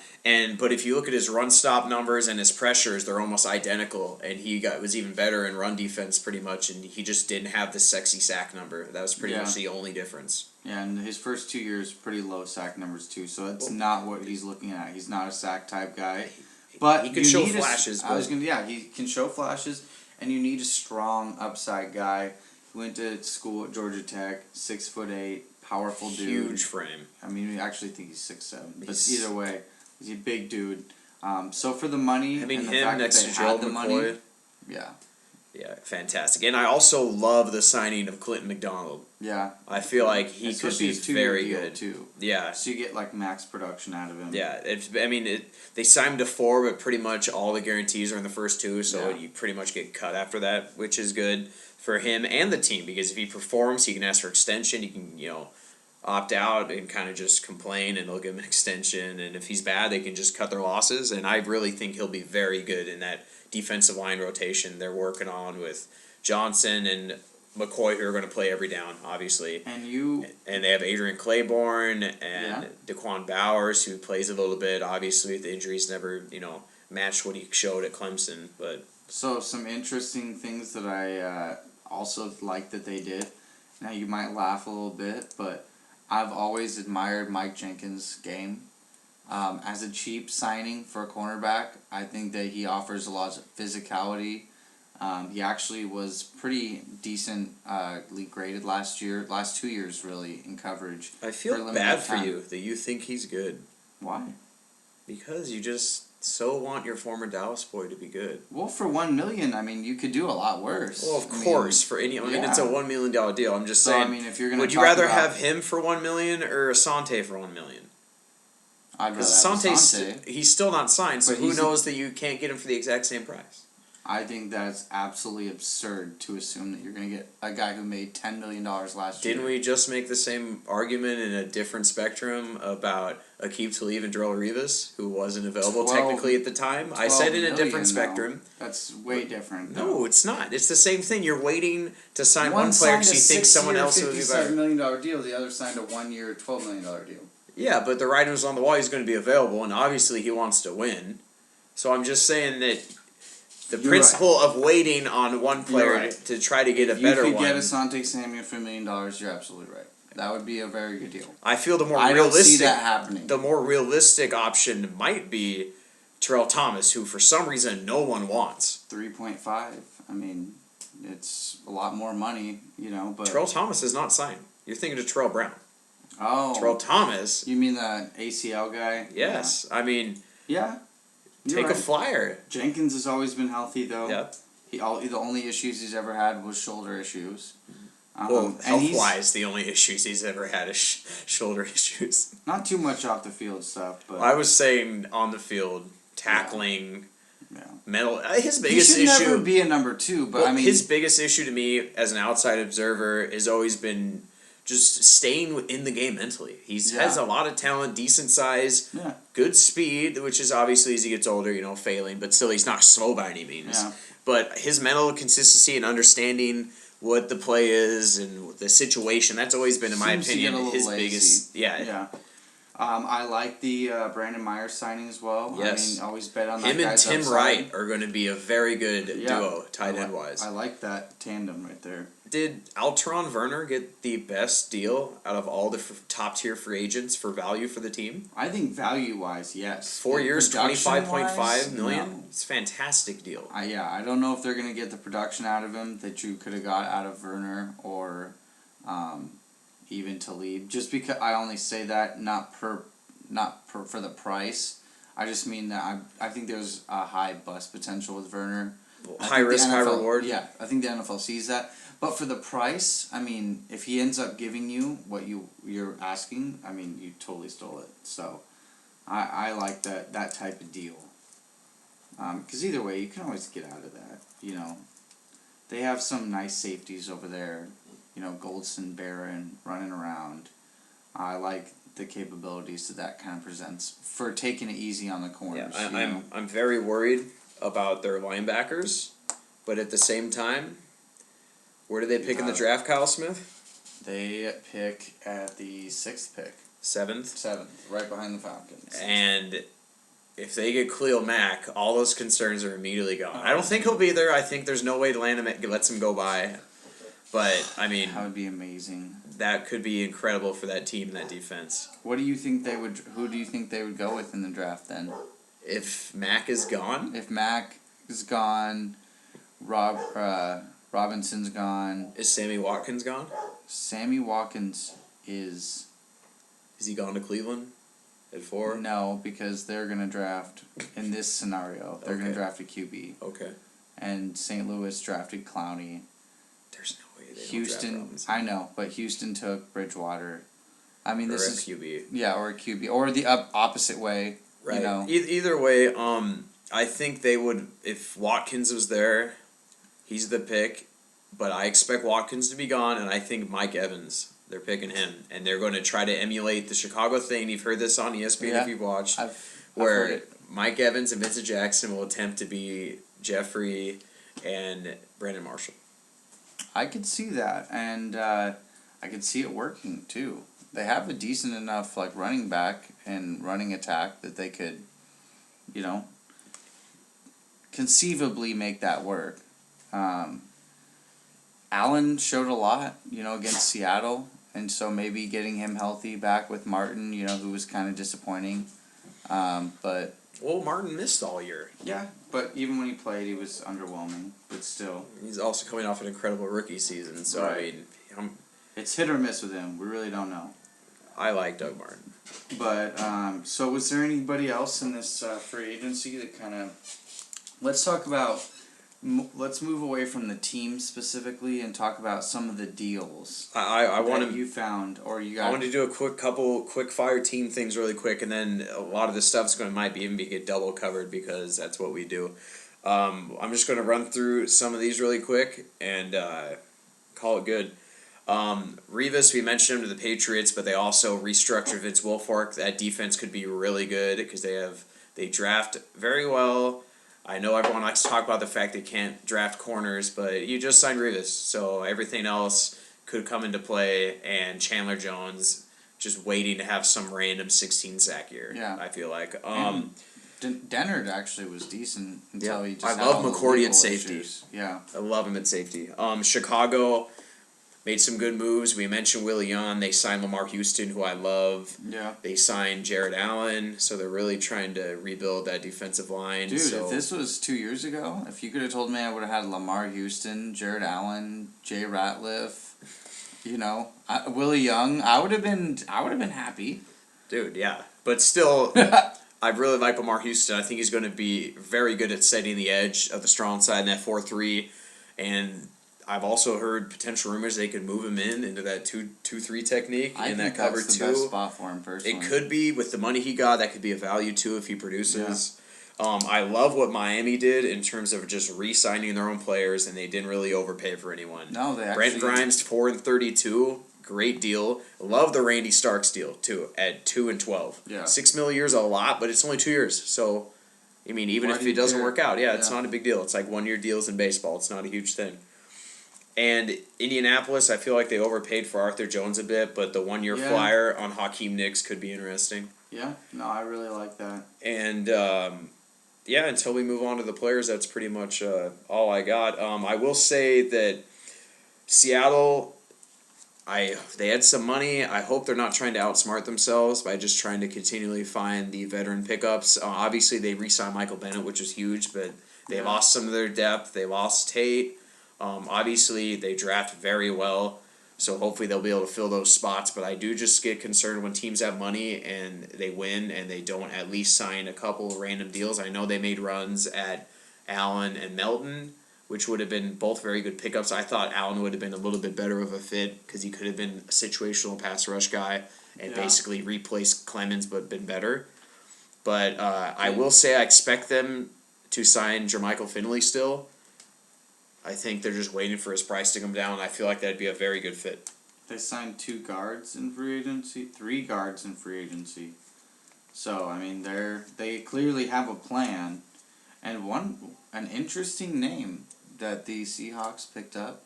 But if you look at his run stop numbers and his pressures, they're almost identical. And he was even better in run defense, pretty much. And he just didn't have the sexy sack number. That was pretty much the only difference. Yeah, and his first 2 years, pretty low sack numbers, too. So that's not what he's looking at. He's not a sack type guy. But he can show flashes. He can show flashes, and you need a strong upside guy. He went to school at Georgia Tech, 6'8", powerful dude. Huge frame. I mean, I actually think he's 6'7", but either way, he's a big dude. So for the money, and the him fact next that to they had Joe the McCoy. money, yeah, fantastic. And I also love the signing of Clinton McDonald. Yeah, I feel like he could be very good too. Yeah, so you get max production out of him. Yeah, they signed him to 4, but pretty much all the guarantees are in the first 2, so you pretty much get cut after that, which is good for him and the team because if he performs, he can ask for extension. He can opt out and kind of just complain, and they'll give him an extension. And if he's bad, they can just cut their losses. And I really think he'll be very good in that defensive line rotation they're working on with Johnson and McCoy, who are going to play every down, obviously. And they have Adrian Claiborne and Daquan Bowers, who plays a little bit. Obviously, the injuries never, matched what he showed at Clemson. But so some interesting things that I also like that they did. Now you might laugh a little bit, but I've always admired Mike Jenkins' game. As a cheap signing for a cornerback, I think that he offers a lot of physicality. He actually was pretty decently graded last 2 years really, in coverage. I feel bad for you that you think he's good. Why? Because you just so want your former Dallas boy to be good. Well, for $1 million, I mean, you could do a lot worse. Well, of course, it's a $1 million deal. I'm just saying. I mean, if you're gonna, would you rather have him for $1 million or Asante for $1 million? I'd rather have Asante. He's still not signed, so who knows that you can't get him for the exact same price? I think that's absolutely absurd to assume that you're going to get a guy who made $10 million last year. Didn't we just make the same argument in a different spectrum about Aqib Talib and Darrell Rivas, who wasn't available technically at the time? I said in a different spectrum. That's way different. No, it's not. It's the same thing. You're waiting to sign one player because you think someone else will be better. $57 million deal. The other signed a 1 year, $12 million deal. Yeah, but the writing was on the wall. He's going to be available, and obviously he wants to win. So I'm just saying that the principle of waiting on one player to try to get a better one. If you could get Asante Samuel for $1 million, you're absolutely right. That would be a very good deal. I feel the more I realistic. don't see that happening. The more realistic option might be Terrell Thomas, who for some reason no one wants. 3.5. I mean, it's a lot more money, But Terrell Thomas is not signed. You're thinking of Terrell Brown. Oh, Terrell Thomas. You mean the ACL guy? Yes, yeah. I mean. Yeah. Take a flyer. Jenkins has always been healthy though. Yep. The only issues he's ever had was shoulder issues. Health-wise, the only issues he's ever had is shoulder issues. Not too much off the field stuff, but I was saying on the field, tackling, mental. His biggest issue. He should never be a number 2, but his biggest issue to me as an outside observer has always been just staying in the game mentally. He has a lot of talent, decent size, good speed, which is obviously as he gets older, failing, but still he's not slow by any means. Yeah. But his mental consistency and understanding what the play is and the situation, that's always been, in my opinion, his biggest. Yeah. I like the Brandon Myers signing as well. Yes. I mean, always bet on that Him and guy's Tim upside. Wright are going to be a very good duo, tight end wise. I like that tandem right there. Did Alteron Werner get the best deal out of all the top tier free agents for value for the team? I think value wise, yes. 4 years, $25.5 million. No. It's a fantastic deal. I don't know if they're going to get the production out of him that you could have got out of Werner or even Talib. Just because I only say that not for the price. I just mean that I think there's a high bust potential with Werner. High risk, high reward. Yeah, I think the NFL sees that. But for the price, I mean, if he ends up giving you what you're asking, I mean, you totally stole it. So, I like that type of deal. Because either way, you can always get out of that. They have some nice safeties over there. Goldson, Barron running around. I like the capabilities that kind of presents for taking it easy on the corners. Yeah, I'm very worried about their linebackers, but at the same time, where do they pick in the draft, Kyle Smith? They pick at the 6th pick. 7th, right behind the Falcons. And if they get Khalil Mack, all those concerns are immediately gone. I don't think he'll be there. I think there's no way Atlanta lets him go by. But, I mean... That would be amazing. That could be incredible for that team and that defense. Who do you think they would go with in the draft then? If Mack is gone? If Mack is gone, Robinson's gone. Is Sammy Watkins gone? Sammy Watkins is... Is he gone to Cleveland at 4? No, because they're going to draft, in this scenario, they're going to draft a QB. Okay. And St. Louis drafted Clowney. There's no way they Houston, don't draft Robinson. I know, but Houston took Bridgewater. I mean, this is... Or a QB. Yeah, or a QB. Or the opposite way, Right. Either way, I think they would... If Watkins was there, he's the pick. But I expect Watkins to be gone, and I think Mike Evans... They're picking him, and they're going to try to emulate the Chicago thing. You've heard this on ESPN if you've watched, where heard it. Mike Evans and Vincent Jackson will attempt to be Jeffrey and Brandon Marshall. I could see that, and I could see it working too. They have a decent enough running back and running attack that they could, conceivably make that work. Allen showed a lot, against Seattle. And so maybe getting him healthy back with Martin, who was kind of disappointing. But Martin missed all year. Yeah, but even when he played, he was underwhelming. But still. He's also coming off an incredible rookie season. So, right. I mean... It's hit or miss with him. We really don't know. I like Doug Martin. But, so was there anybody else in this free agency that kind of... Let's talk about... Let's move away from the team specifically and talk about some of the deals I want to you found or you got. I want to do a quick fire team things really quick, and then a lot of this stuff's going to might even get double covered because that's what we do. I'm just going to run through some of these really quick and call it good. Rivas, we mentioned him to the Patriots, but they also restructured Vince Wilfork. That defense could be really good because they draft very well. I know everyone likes to talk about the fact they can't draft corners, but you just signed Rivas, so everything else could come into play. And Chandler Jones just waiting to have some random 16 sack year. Yeah. I feel like. Dennard actually was decent until he just I had love all those McCourty legal at safety. issues. Yeah. I love him at safety. Chicago made some good moves. We mentioned Willie Young. They signed Lamar Houston, who I love. Yeah. They signed Jared Allen, so they're really trying to rebuild that defensive line. Dude, so. if this was 2 years ago, if you could have told me I would have had Lamar Houston, Jared Allen, Jay Ratliff, Willie Young, I would have been happy. Dude, yeah. But still, I really like Lamar Houston. I think he's going to be very good at setting the edge of the strong side in that 4-3. And I've also heard potential rumors they could move him into that 2-3 technique in that cover that's the two. best spot for him personally. It could be with the money he got. That could be a value too if he produces. I love what Miami did in terms of just re-signing their own players, and they didn't really overpay for anyone. No, they Brent actually. Grimes 4-32, great deal. Love the Randy Starks deal too at 2-12. Yeah. $6 million a year is a lot, but it's only 2 years. So, I mean, even Why if do you it doesn't care? work out, it's Yeah. not a big deal. It's like 1 year deals in baseball. It's not a huge thing. And Indianapolis, I feel like they overpaid for Arthur Jones a bit, but the 1 year Yeah. flyer on Hakeem Nicks could be interesting. Yeah, no, I really like that. And until we move on to the players, that's pretty much all I got. I will say that Seattle, they had some money. I hope they're not trying to outsmart themselves by just trying to continually find the veteran pickups. Obviously, they re-signed Michael Bennett, which is huge, but they lost some of their depth. They lost Tate. Obviously, they draft very well, so hopefully they'll be able to fill those spots. But I do just get concerned when teams have money and they win and they don't at least sign a couple random deals. I know they made runs at Allen and Melton, which would have been both very good pickups. I thought Allen would have been a little bit better of a fit because he could have been a situational pass rush guy and basically replaced Clemens but been better. But I will say I expect them to sign Jermichael Finley still. I think they're just waiting for his price to come down. I feel like that'd be a very good fit. They signed 2 guards in free agency, 3 guards in free agency. So, I mean, they clearly have a plan. And an interesting name that the Seahawks picked up,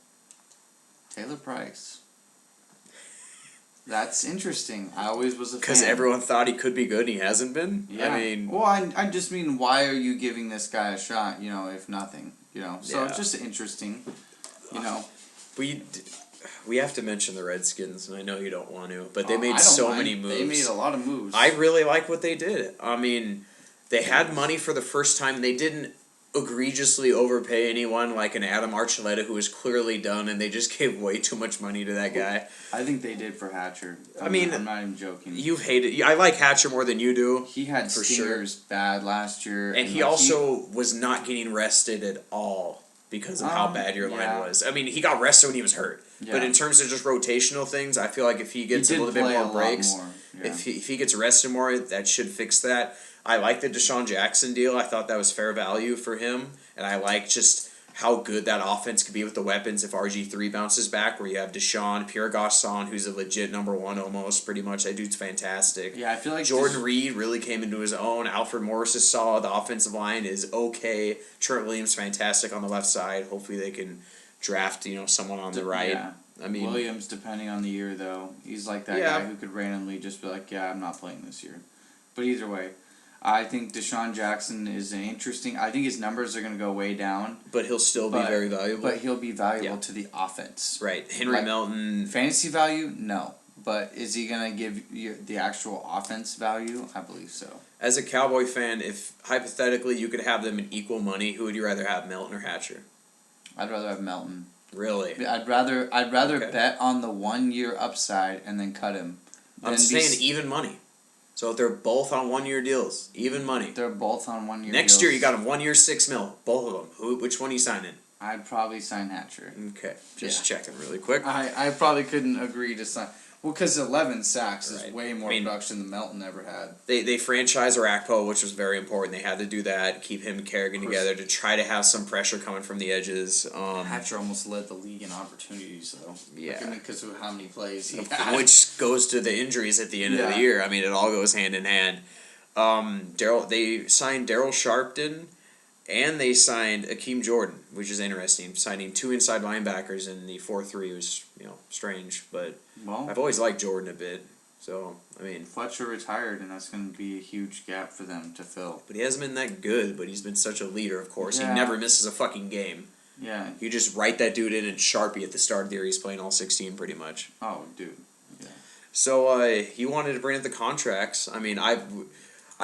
Taylor Price. That's interesting. I always was a fan. Because everyone thought he could be good and he hasn't been? Yeah. I mean... Well, I just mean, why are you giving this guy a shot, if nothing? So it's just interesting, We have to mention the Redskins, and I know you don't want to, but they made many moves. They made a lot of moves. I really like what they did. I mean, they had money for the first time. They didn't egregiously overpay anyone like an Adam Archuleta who was clearly done, and they just gave way too much money to that guy. I think they did for Hatcher. I'm not even joking. You've hated... I like Hatcher more than you do. He had for stingers bad last year. And he also was not getting rested at all because of how bad your line was. I mean, he got rested when he was hurt. Yeah. But in terms of just rotational things, I feel like if he gets a little bit more breaks, if he gets rested more, that should fix that. I like the Deshaun Jackson deal. I thought that was fair value for him. And I like just how good that offense could be with the weapons if RG3 bounces back, where you have Deshaun, Pierre Garçon, who's a legit number 1 almost, pretty much. That dude's fantastic. Yeah, I feel like Jordan Reed really came into his own. Alfred Morris is solid. The offensive line is okay. Trent Williams, fantastic on the left side. Hopefully they can draft, someone on the right. Yeah. I mean, Williams, depending on the year, though, he's like that guy who could randomly just be like, I'm not playing this year. But either way, I think Deshaun Jackson is interesting. I think his numbers are going to go way down. But he'll still be very valuable. But he'll be valuable to the offense. Right. Henry Melton. Fantasy value? No. But is he going to give you the actual offense value? I believe so. As a Cowboy fan, if hypothetically you could have them in equal money, who would you rather have, Melton or Hatcher? I'd rather have Melton. Really? I'd rather bet on the 1 year upside and then cut him. I'm saying even money. So if they're both on 1 year deals, even money. They're both on 1 year Next deals. year you got them 1 year, $6 million. Both of them. Which one are you signing? I'd probably sign Hatcher. Okay, just checking really quick. I probably couldn't agree to sign. Well, because 11 sacks is Right. way more production than Melton ever had. They franchised Arakpo, which was very important. They had to do that, keep him and Kerrigan together to try to have some pressure coming from the edges. Hatcher almost led the league in opportunities, though. Yeah. Because of how many plays he had. Which goes to the injuries at the end of the year. I mean, it all goes hand in hand. They signed Daryl Sharpton, and they signed Akeem Jordan, which is interesting. Signing 2 inside linebackers in the 4-3 was, strange, but I've always liked Jordan a bit. So, I mean, Fletcher retired, and that's going to be a huge gap for them to fill. But he hasn't been that good, but he's been such a leader, of course. He never misses a fucking game. Yeah. You just write that dude in Sharpie at the start of the year. He's playing all 16 pretty much. Oh, dude. Yeah. So, he wanted to bring up the contracts. I mean, I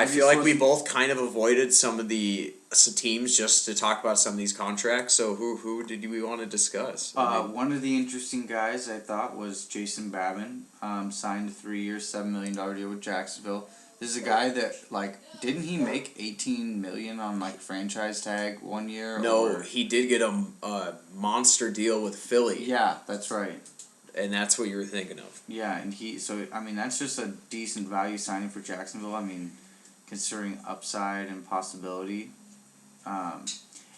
feel like we both kind of avoided some of the teams just to talk about some of these contracts. So who did we want to discuss? One of the interesting guys I thought was Jason Babin. Signed a 3-year, $7 million deal with Jacksonville. This is a guy that didn't he make $18 million on franchise tag 1 year? No, he did get a monster deal with Philly. Yeah, that's right. And that's what you were thinking of. Yeah, and that's just a decent value signing for Jacksonville. I mean, considering upside and possibility.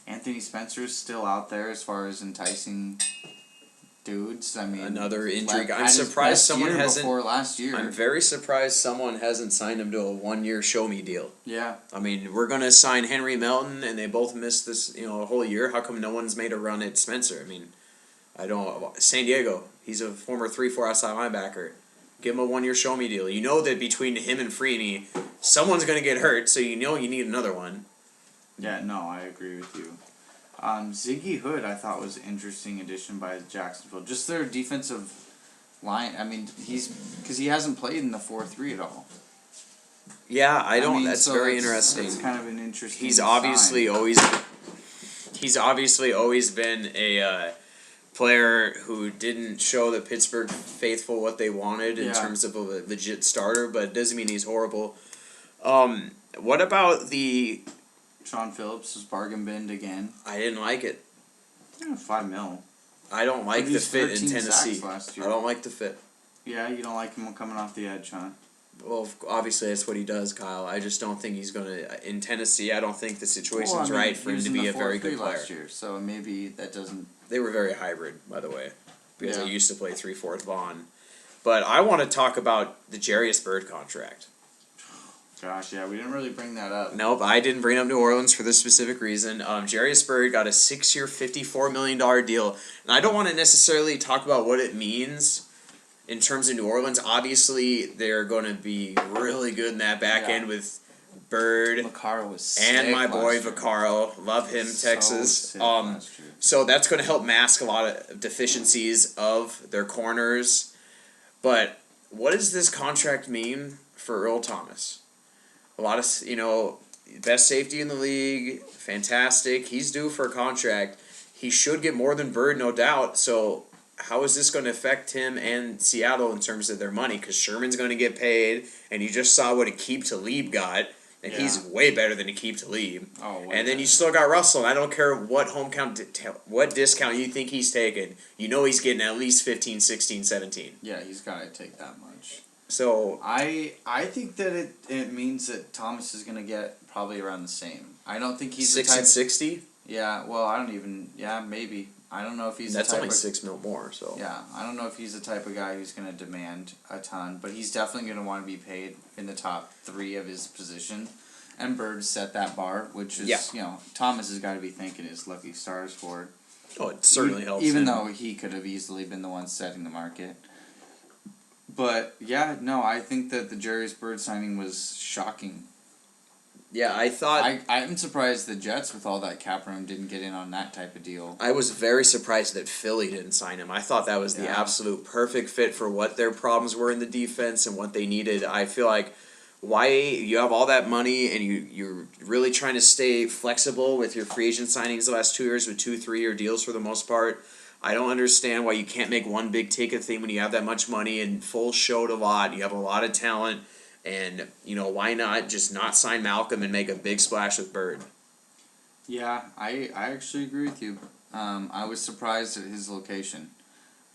Anthony Spencer's still out there as far as enticing dudes. I mean, another injury guy. I'm surprised someone hasn't. Before last year. I'm very surprised someone hasn't signed him to a 1-year show me deal. Yeah. I mean, we're gonna sign Henry Melton, and they both missed this, a whole year. How come no one's made a run at Spencer? I mean, I don't. San Diego. He's a former 3-4 outside linebacker. Give him a 1-year show me deal. You know that between him and Freeney, someone's gonna get hurt, so you need another one. Yeah, no, I agree with you. Ziggy Hood, I thought was an interesting addition by Jacksonville. Just their defensive line. I mean, because he hasn't played in the 4-3 at all. Yeah, I don't. That's very interesting. It's kind of an interesting. He's obviously always been a player who didn't show the Pittsburgh faithful what they wanted in terms of a legit starter, but it doesn't mean he's horrible. What about the Sean Phillips' bargain bin again? I didn't like it. Yeah, $5 million. I don't like the fit in Tennessee. I don't like the fit. Yeah, you don't like him coming off the edge, huh? Well, obviously that's what he does, Kyle. I just don't think he's gonna in Tennessee. I don't think the situation's right for him to be a very good player. Last year, so maybe that doesn't. They were very hybrid, by the way, because I used to play 3/4 Vaughn. But I want to talk about the Jarius Byrd contract. Gosh, yeah, we didn't really bring that up. Nope, I didn't bring up New Orleans for this specific reason. Jarius Byrd got a 6-year, $54 million deal, and I don't want to necessarily talk about what it means in terms of New Orleans. Obviously, they're going to be really good in that back end with Byrd Vaccaro was sick and my boy last year. Vaccaro. Love him, Texas. Sick last year. So that's going to help mask a lot of deficiencies of their corners. But what does this contract mean for Earl Thomas? A lot of, best safety in the league, fantastic. He's due for a contract. He should get more than Byrd, no doubt. So how is this going to affect him and Seattle in terms of their money? Because Sherman's going to get paid, and you just saw what Aqib Talib got, and he's way better than Aqib Talib. And then you still got Russell, and I don't care what what discount you think he's taking. You know he's getting at least 15, 16, 17. Yeah, he's got to take that much. So I think that it means that Thomas is going to get probably around the same. I don't think he's 6 and 60. Yeah, well, I don't even. Yeah, maybe. I don't know if he's. That's only $6 million more. So yeah, I don't know if he's the type of guy who's going to demand a ton, but he's definitely going to want to be paid in the top 3 of his position. And Byrd set that bar, which is Thomas has got to be thanking his lucky stars for it. Oh, it certainly helps. Even though he could have easily been the one setting the market. But yeah, no, I think that the Jarius Byrd signing was shocking. Yeah, I thought... I'm surprised the Jets, with all that cap room, didn't get in on that type of deal. I was very surprised that Philly didn't sign him. I thought that was the absolute perfect fit for what their problems were in the defense and what they needed. I feel like why you have all that money and you're really trying to stay flexible with your free agent signings the last 2 years with 2 3-year deals for the most part. I don't understand why you can't make one big ticket thing when you have that much money and full showed a lot. You have a lot of talent. And, why not just not sign Malcolm and make a big splash with Byrd? Yeah, I actually agree with you. I was surprised at his location.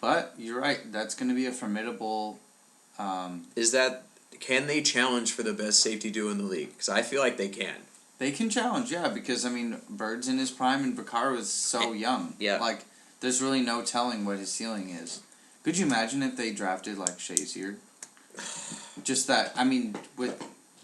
But you're right. That's going to be a formidable Can they challenge for the best safety duo in the league? Because I feel like they can. They can challenge, yeah, because, I mean, Bird's in his prime and Vaccaro is so young. Yeah. Like, there's really no telling what his ceiling is. Could you imagine if they drafted, like, Shazier? Just that, I mean, with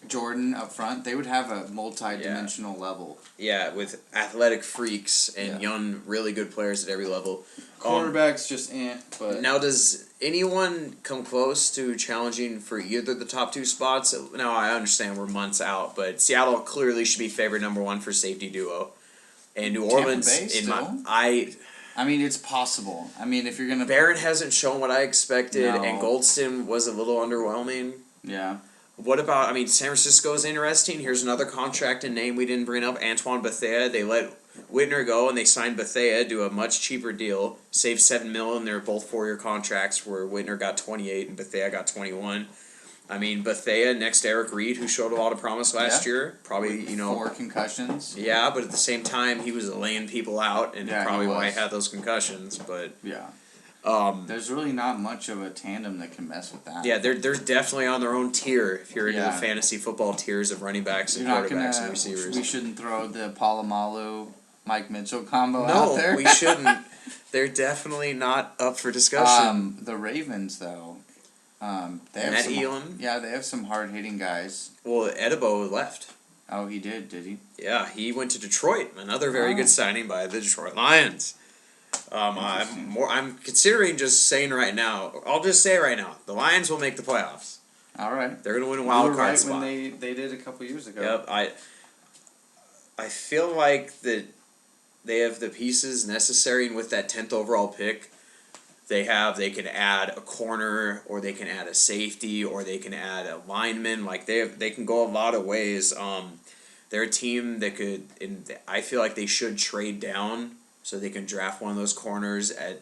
Jordan up front, they would have a multi-dimensional level. Yeah, with athletic freaks and young, really good players at every level. Quarterbacks but... Now, does anyone come close to challenging for either the top two spots? Now, I understand we're months out, but Seattle clearly should be favored number one for safety duo. And New Orleans, I mean, it's possible. I mean, if you're going to... Barron hasn't shown what I expected, and Goldston was a little underwhelming. Yeah. What about, I mean, San Francisco's interesting. Here's another contract and name we didn't bring up, Antoine Bethea. They let Whitner go, and they signed Bethea to a much cheaper deal. Saved $7 million. They're both 4-year contracts where Whitner got 28 and Bethea got 21. I mean, Bethea next to Eric Reed, who showed a lot of promise last year. Probably, 4 concussions. Yeah, but at the same time, he was laying people out, and probably why he had those concussions. But there's really not much of a tandem that can mess with that. Yeah, they're definitely on their own tier if you're into the fantasy football tiers of running backs and quarterbacks and receivers. We shouldn't throw the Palomalu Mike Mitchell combo out there. No, we shouldn't. They're definitely not up for discussion. The Ravens, though, they have Matt Elam. Yeah, they have some hard-hitting guys. Well, Edebo left. Oh, he did he? Yeah, he went to Detroit. Another very good signing by the Detroit Lions. I'm considering just saying right now. I'll just say right now, the Lions will make the playoffs. All right, they're going to win a wild card spot. When they did a couple years ago. Yep, I feel like that they have the pieces necessary, and with that 10th overall pick, they can add a corner, or they can add a safety, or they can add a lineman. Like they can go a lot of ways. They're a team that could, and I feel like they should trade down so they can draft one of those corners at,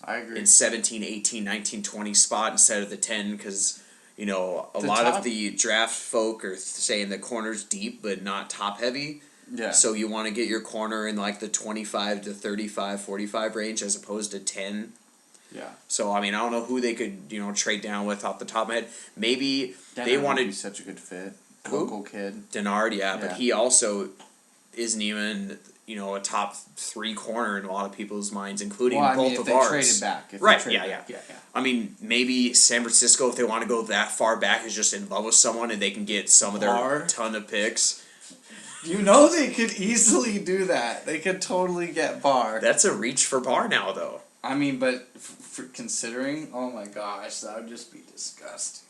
I agree. in 17, 18, 19, 20 spot instead of the 10, because, a lot of the draft folk are saying the corner's deep but not top heavy. Yeah. So you want to get your corner in like the 25 to 35, 45 range as opposed to 10. Yeah. So, I mean, I don't know who they could, trade down with off the top of my head. Maybe they wanted... would be such a good fit. Local kid. Denard, but he also isn't even, a top 3 corner in a lot of people's minds, including both of ours. Traded back. Yeah. I mean, maybe San Francisco, if they want to go that far back, is just in love with someone and they can get some of their ton of picks. They could easily do that. They could totally get Barr. That's a reach for Barr now, though. I mean, but for considering, oh my gosh, that would just be disgusting.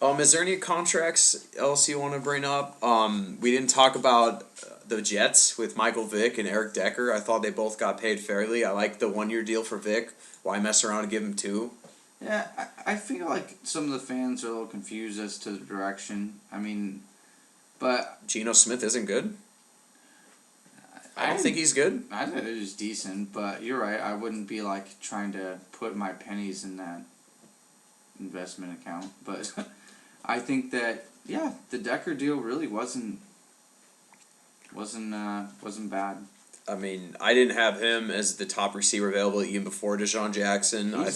Is there any contracts else you want to bring up? We didn't talk about the Jets with Michael Vick and Eric Decker. I thought they both got paid fairly. I like the 1-year deal for Vick. Why mess around and give him 2? Yeah, I feel like some of the fans are a little confused as to the direction. I mean, but... Geno Smith isn't good? I don't think he's good. I thought it was decent, but you're right. I wouldn't be, trying to put my pennies in that investment account. But I think that, the Decker deal really wasn't bad. I mean, I didn't have him as the top receiver available even before Deshaun Jackson. I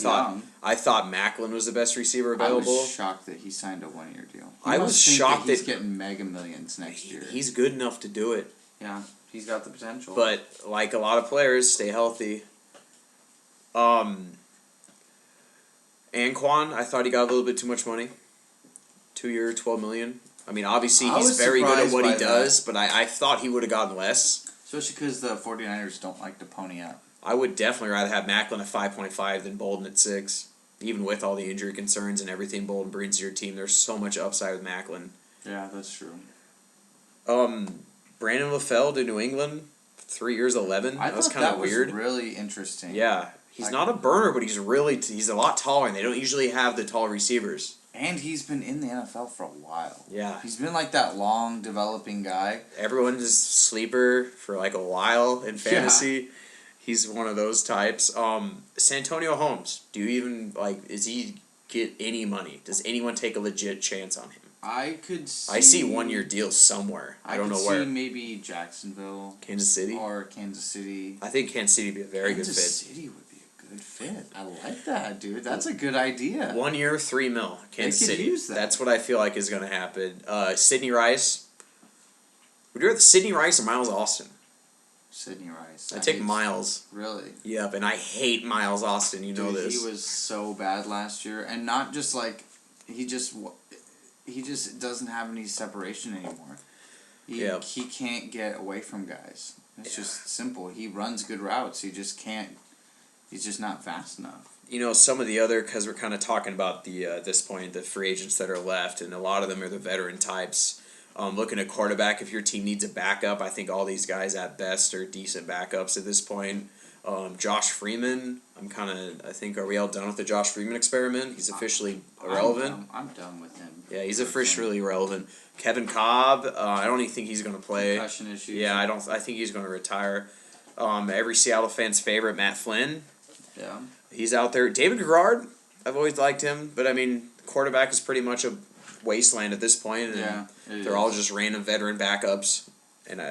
thought Macklin was the best receiver available. I was shocked that he signed a 1-year deal. I was shocked that he's getting mega millions next year. He's good enough to do it. Yeah, he's got the potential. But like a lot of players, stay healthy. Anquan, I thought he got a little bit too much money. 2-year, $12 million. I mean, obviously he's very good at what he does, but I thought he would have gotten less. Especially because the 49ers don't like to pony up. I would definitely rather have Macklin at 5.5 than Bolden at 6. Even with all the injury concerns and everything Bolden brings to your team, there's so much upside with Macklin. Yeah, that's true. Brandon LaFell to New England, 3 years, 11. That was kind of weird. That was really interesting. Yeah. He's not a burner, but he's a lot taller, and they don't usually have the tall receivers. And he's been in the NFL for a while. Yeah. He's been that long developing guy. Everyone's sleeper for a while in fantasy. Yeah. He's one of those types. Santonio Holmes, do you even does he get any money? Does anyone take a legit chance on him? I see 1-year deals somewhere. I don't know where. I could see maybe Jacksonville. Kansas City? Or Kansas City. I think Kansas City would be a very good fit. Kansas City would be a good good fit. I like that, dude. That's a good idea. 1 year, $3 million. Kansas They could City. use that. That's what I feel like is going to happen. Sidney Rice. Would you rather Sidney Rice or Miles Austin? Sidney Rice. I take Miles. Really? Yep, and I hate Miles Austin. You know this. He was so bad last year, and not just like he just doesn't have any separation anymore. He can't get away from guys. It's just simple. He runs good routes. He just can't. He's just not fast enough. You know, some of the other, because we're kind of talking about at this point, the free agents that are left, and a lot of them are the veteran types. Looking at quarterback, if your team needs a backup, I think all these guys at best are decent backups at this point. Josh Freeman, I think, are we all done with the Josh Freeman experiment? He's officially irrelevant. I'm done with him. Yeah, he's officially irrelevant. Kevin Cobb, I don't even think he's going to play. Concussion issues. Yeah, I think he's going to retire. Every Seattle fan's favorite, Matt Flynn. Yeah. He's out there. David Garrard, I've always liked him, but I mean, quarterback is pretty much a wasteland at this point. And they're all just random veteran backups. And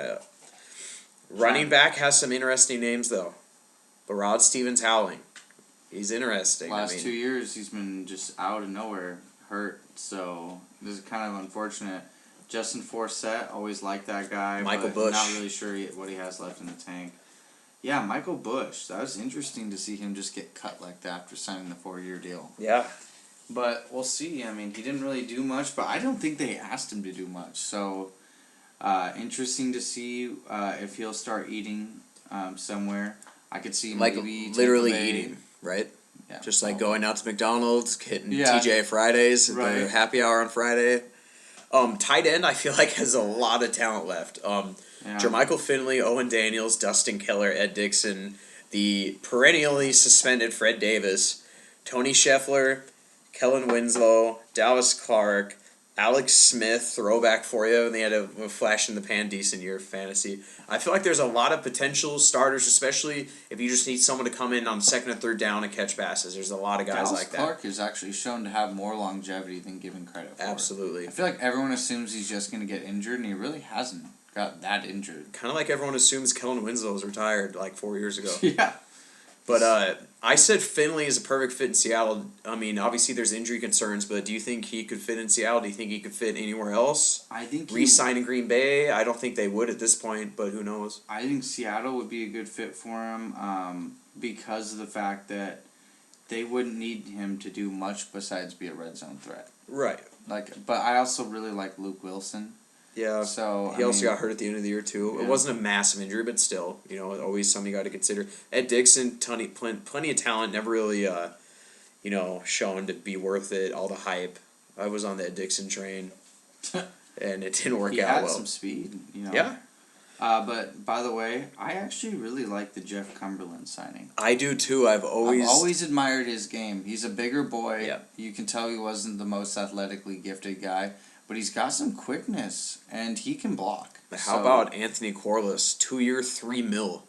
running back has some interesting names though. Barad Stevens-Howling. He's interesting. Last 2 years, he's been just out of nowhere, hurt. So this is kind of unfortunate. Justin Forsett, always liked that guy. Michael but Bush. Not really sure what he has left in the tank. Yeah, Michael Bush. That was interesting to see him just get cut like that after signing the 4-year deal. Yeah. But we'll see. I mean, he didn't really do much, but I don't think they asked him to do much. So, interesting to see if he'll start eating somewhere. I could see like maybe literally Tampa Bay. eating, right? Yeah. Just like going out to McDonald's, hitting Yeah. TJ Fridays, Right. the happy hour on Friday. Tight end, I feel like has a lot of talent left. Jermichael Finley, Owen Daniels, Dustin Keller, Ed Dixon, the perennially suspended Fred Davis, Tony Scheffler, Kellen Winslow, Dallas Clark, Alex Smith, throwback for you, and they had a flash in the pan decent year of fantasy. I feel like there's a lot of potential starters, especially if you just need someone to come in on second and third down and catch passes. There's a lot of guys Dallas like that. Clark is actually shown to have more longevity than given credit for. Absolutely. I feel like everyone assumes he's just going to get injured, and he really hasn't got that injured. Kind of like everyone assumes Kellen Winslow was retired like 4 years ago. Yeah. But I said Finley is a perfect fit in Seattle. I mean, obviously there's injury concerns, but do you think he could fit in Seattle? Do you think he could fit anywhere else? I think Re-sign in Green Bay? I don't think they would at this point, but who knows? I think Seattle would be a good fit for him because of the fact that they wouldn't need him to do much besides be a red zone threat. Right. But I also really like Luke Wilson. Yeah. So he also got hurt at the end of the year too. Yeah. It wasn't a massive injury, but still, always something you got to consider. Ed Dixon, plenty of talent, never really, shown to be worth it. All the hype. I was on the Ed Dixon train, and it didn't work he out had well. some speed, Yeah. But by the way, I actually really like the Jeff Cumberland signing. I do too. I've always admired his game. He's a bigger boy. Yeah. You can tell he wasn't the most athletically gifted guy, but he's got some quickness and he can block. How about Anthony Corliss? 2 year, $3 million.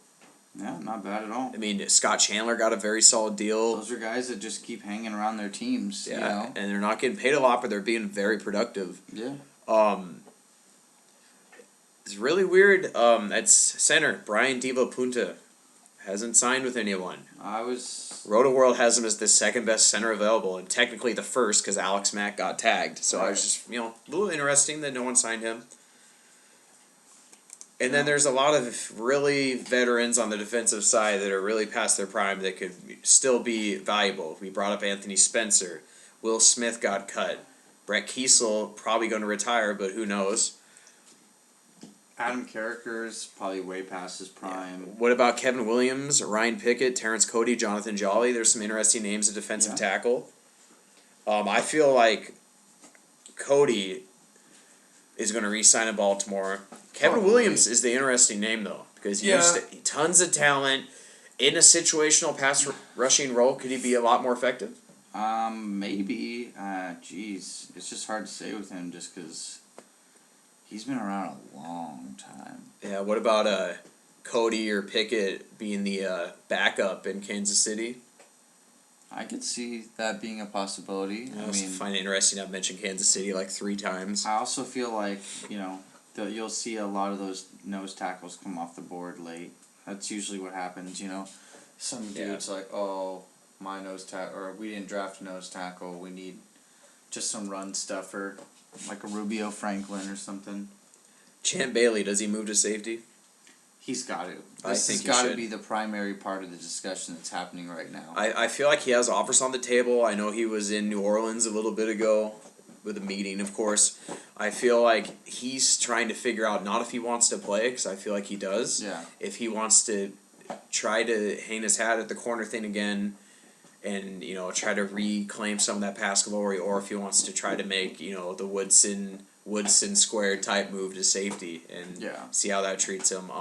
Yeah, not bad at all. I mean, Scott Chandler got a very solid deal. Those are guys that just keep hanging around their teams. Yeah, and they're not getting paid a lot, but they're being very productive. Yeah. It's really weird. That's center Brian Diva Punta hasn't signed with anyone. Roto World has him as the second best center available, and technically the first because Alex Mack got tagged. So I was just a little interesting that no one signed him. And then there's a lot of really veterans on the defensive side that are really past their prime that could still be valuable. We brought up Anthony Spencer. Will Smith got cut. Brett Kiesel probably going to retire, but who knows? Adam Carricker's probably way past his prime. What about Kevin Williams, Ryan Pickett, Terrence Cody, Jonathan Jolly? There's some interesting names at defensive tackle. I feel like Cody is going to re-sign in Baltimore. Kevin Williams is the interesting name, though, because he used tons of talent in a situational pass rushing role. Could he be a lot more effective? Maybe. Geez, it's just hard to say with him just because he's been around a long time. Yeah, what about Cody or Pickett being the backup in Kansas City? I could see that being a possibility. I find it interesting. I've mentioned Kansas City like 3 times. I also feel like, you'll see a lot of those nose tackles come off the board late. That's usually what happens, some dude's like, oh, my nose tackle, or we didn't draft a nose tackle. We need just some run stuffer, like a Rubio Franklin or something. Champ Bailey, does he move to safety? He's got to. I This think has he got to should. be the primary part of the discussion that's happening right now. I feel like he has offers on the table. I know he was in New Orleans a little bit ago with a meeting, of course. I feel like he's trying to figure out not if he wants to play, because I feel like he does. Yeah. If he wants to try to hang his hat at the corner thing again and, try to reclaim some of that pass glory, or if he wants to try to make, the Woodson square type move to safety and see how that treats him.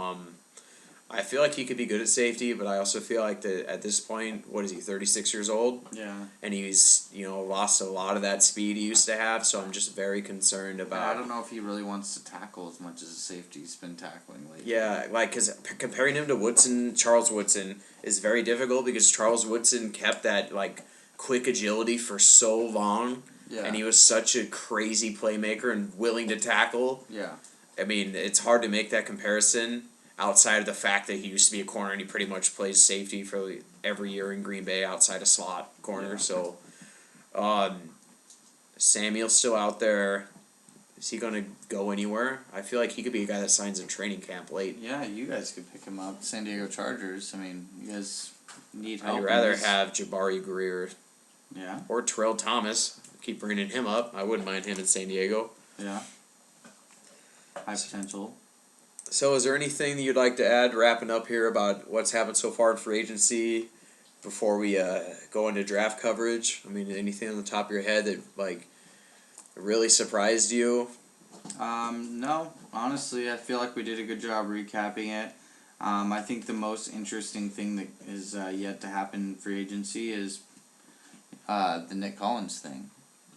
I feel like he could be good at safety, but I also feel like that at this point, what is he, 36 years old? Yeah. And he's, lost a lot of that speed he used to have, so I'm just very concerned about... I don't know if he really wants to tackle as much as a safety's been tackling lately. Yeah, because comparing him to Charles Woodson is very difficult because Charles Woodson kept that, quick agility for so long, and he was such a crazy playmaker and willing to tackle. Yeah. I mean, it's hard to make that comparison outside of the fact that he used to be a corner and he pretty much plays safety for every year in Green Bay outside of slot corner. Yeah. So, Samuel's still out there. Is he going to go anywhere? I feel like he could be a guy that signs in training camp late. Yeah, you guys could pick him up. San Diego Chargers. I mean, you guys need help. I'd rather have Jabari Greer. Yeah. Or Terrell Thomas. Keep bringing him up. I wouldn't mind him in San Diego. Yeah. High potential. So is there anything that you'd like to add, wrapping up here, about what's happened so far in free agency before we go into draft coverage? I mean, anything on the top of your head that, really surprised you? No. Honestly, I feel like we did a good job recapping it. I think the most interesting thing that is yet to happen in free agency is the Nick Collins thing.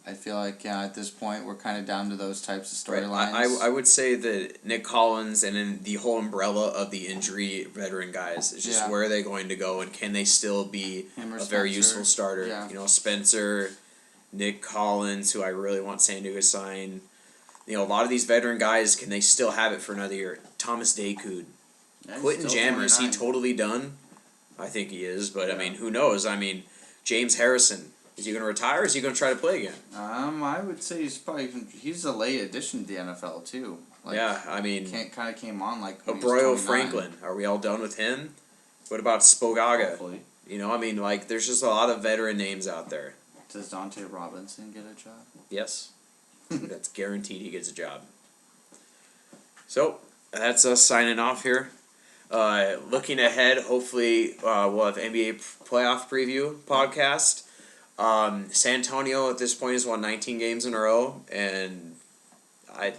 I feel like at this point we're kind of down to those types of storylines. Right. I would say that Nick Collins and then the whole umbrella of the injury veteran guys is just where are they going to go, and can they still be a very useful starter? Yeah. Spencer, Nick Collins, who I really want San Diego to sign. A lot of these veteran guys, can they still have it for another year? Thomas Dakud. Quentin Jammer, is he totally done? I think he is, but I mean, who knows? I mean, James Harrison. Is he going to retire, or is he going to try to play again? I would say he's a late addition to the NFL too. I mean, kind of came on like. Abroyo Franklin, are we all done with him? What about Spogaga? Hopefully. I mean, there's just a lot of veteran names out there. Does Dante Robinson get a job? Yes, that's guaranteed he gets a job. So that's us signing off here. Looking ahead, hopefully we'll have NBA playoff preview podcast. San Antonio at this point has won 19 games in a row, and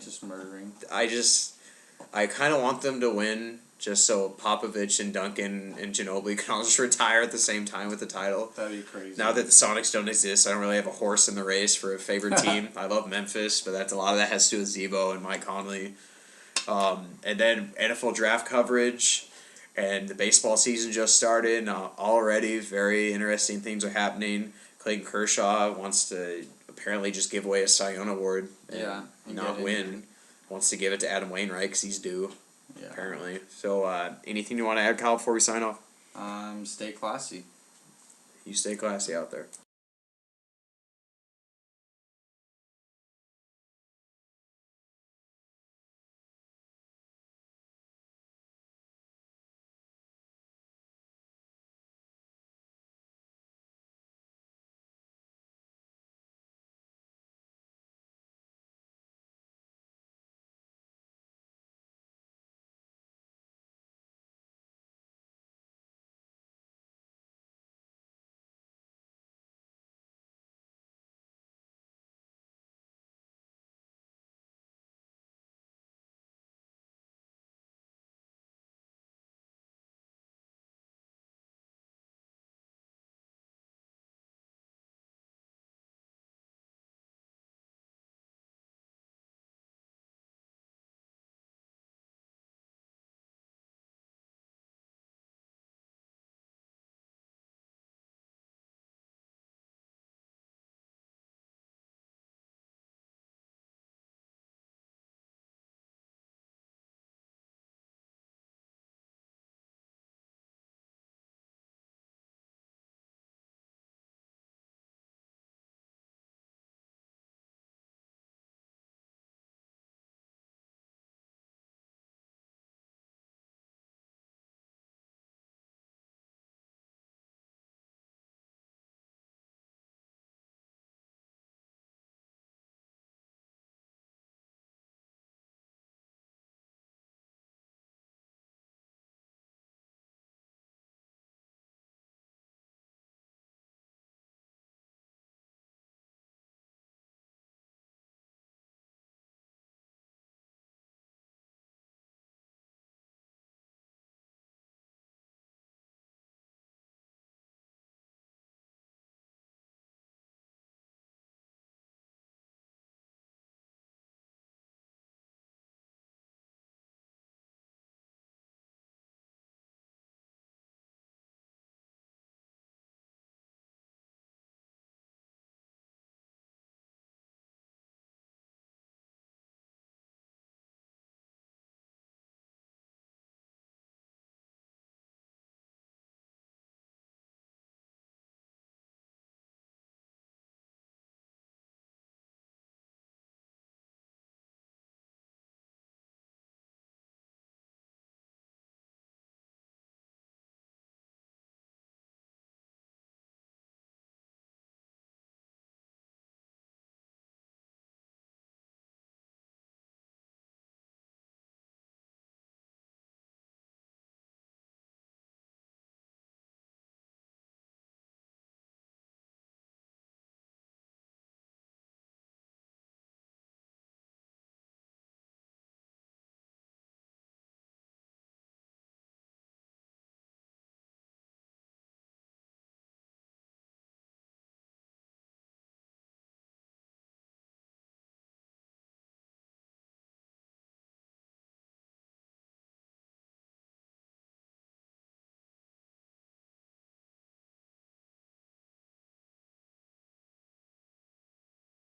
just murdering. I kind of want them to win just so Popovich and Duncan and Ginobili can all just retire at the same time with the title. That'd be crazy. Now that the Sonics don't exist, I don't really have a horse in the race for a favorite team. I love Memphis, but a lot of that has to do with Zebo and Mike Conley. And then NFL draft coverage. And the baseball season just started, and already very interesting things are happening. Clayton Kershaw wants to apparently just give away a Cy Young award and not win. Wants to give it to Adam Wainwright because he's due, apparently. So anything you want to add, Kyle, before we sign off? Stay classy. You stay classy out there.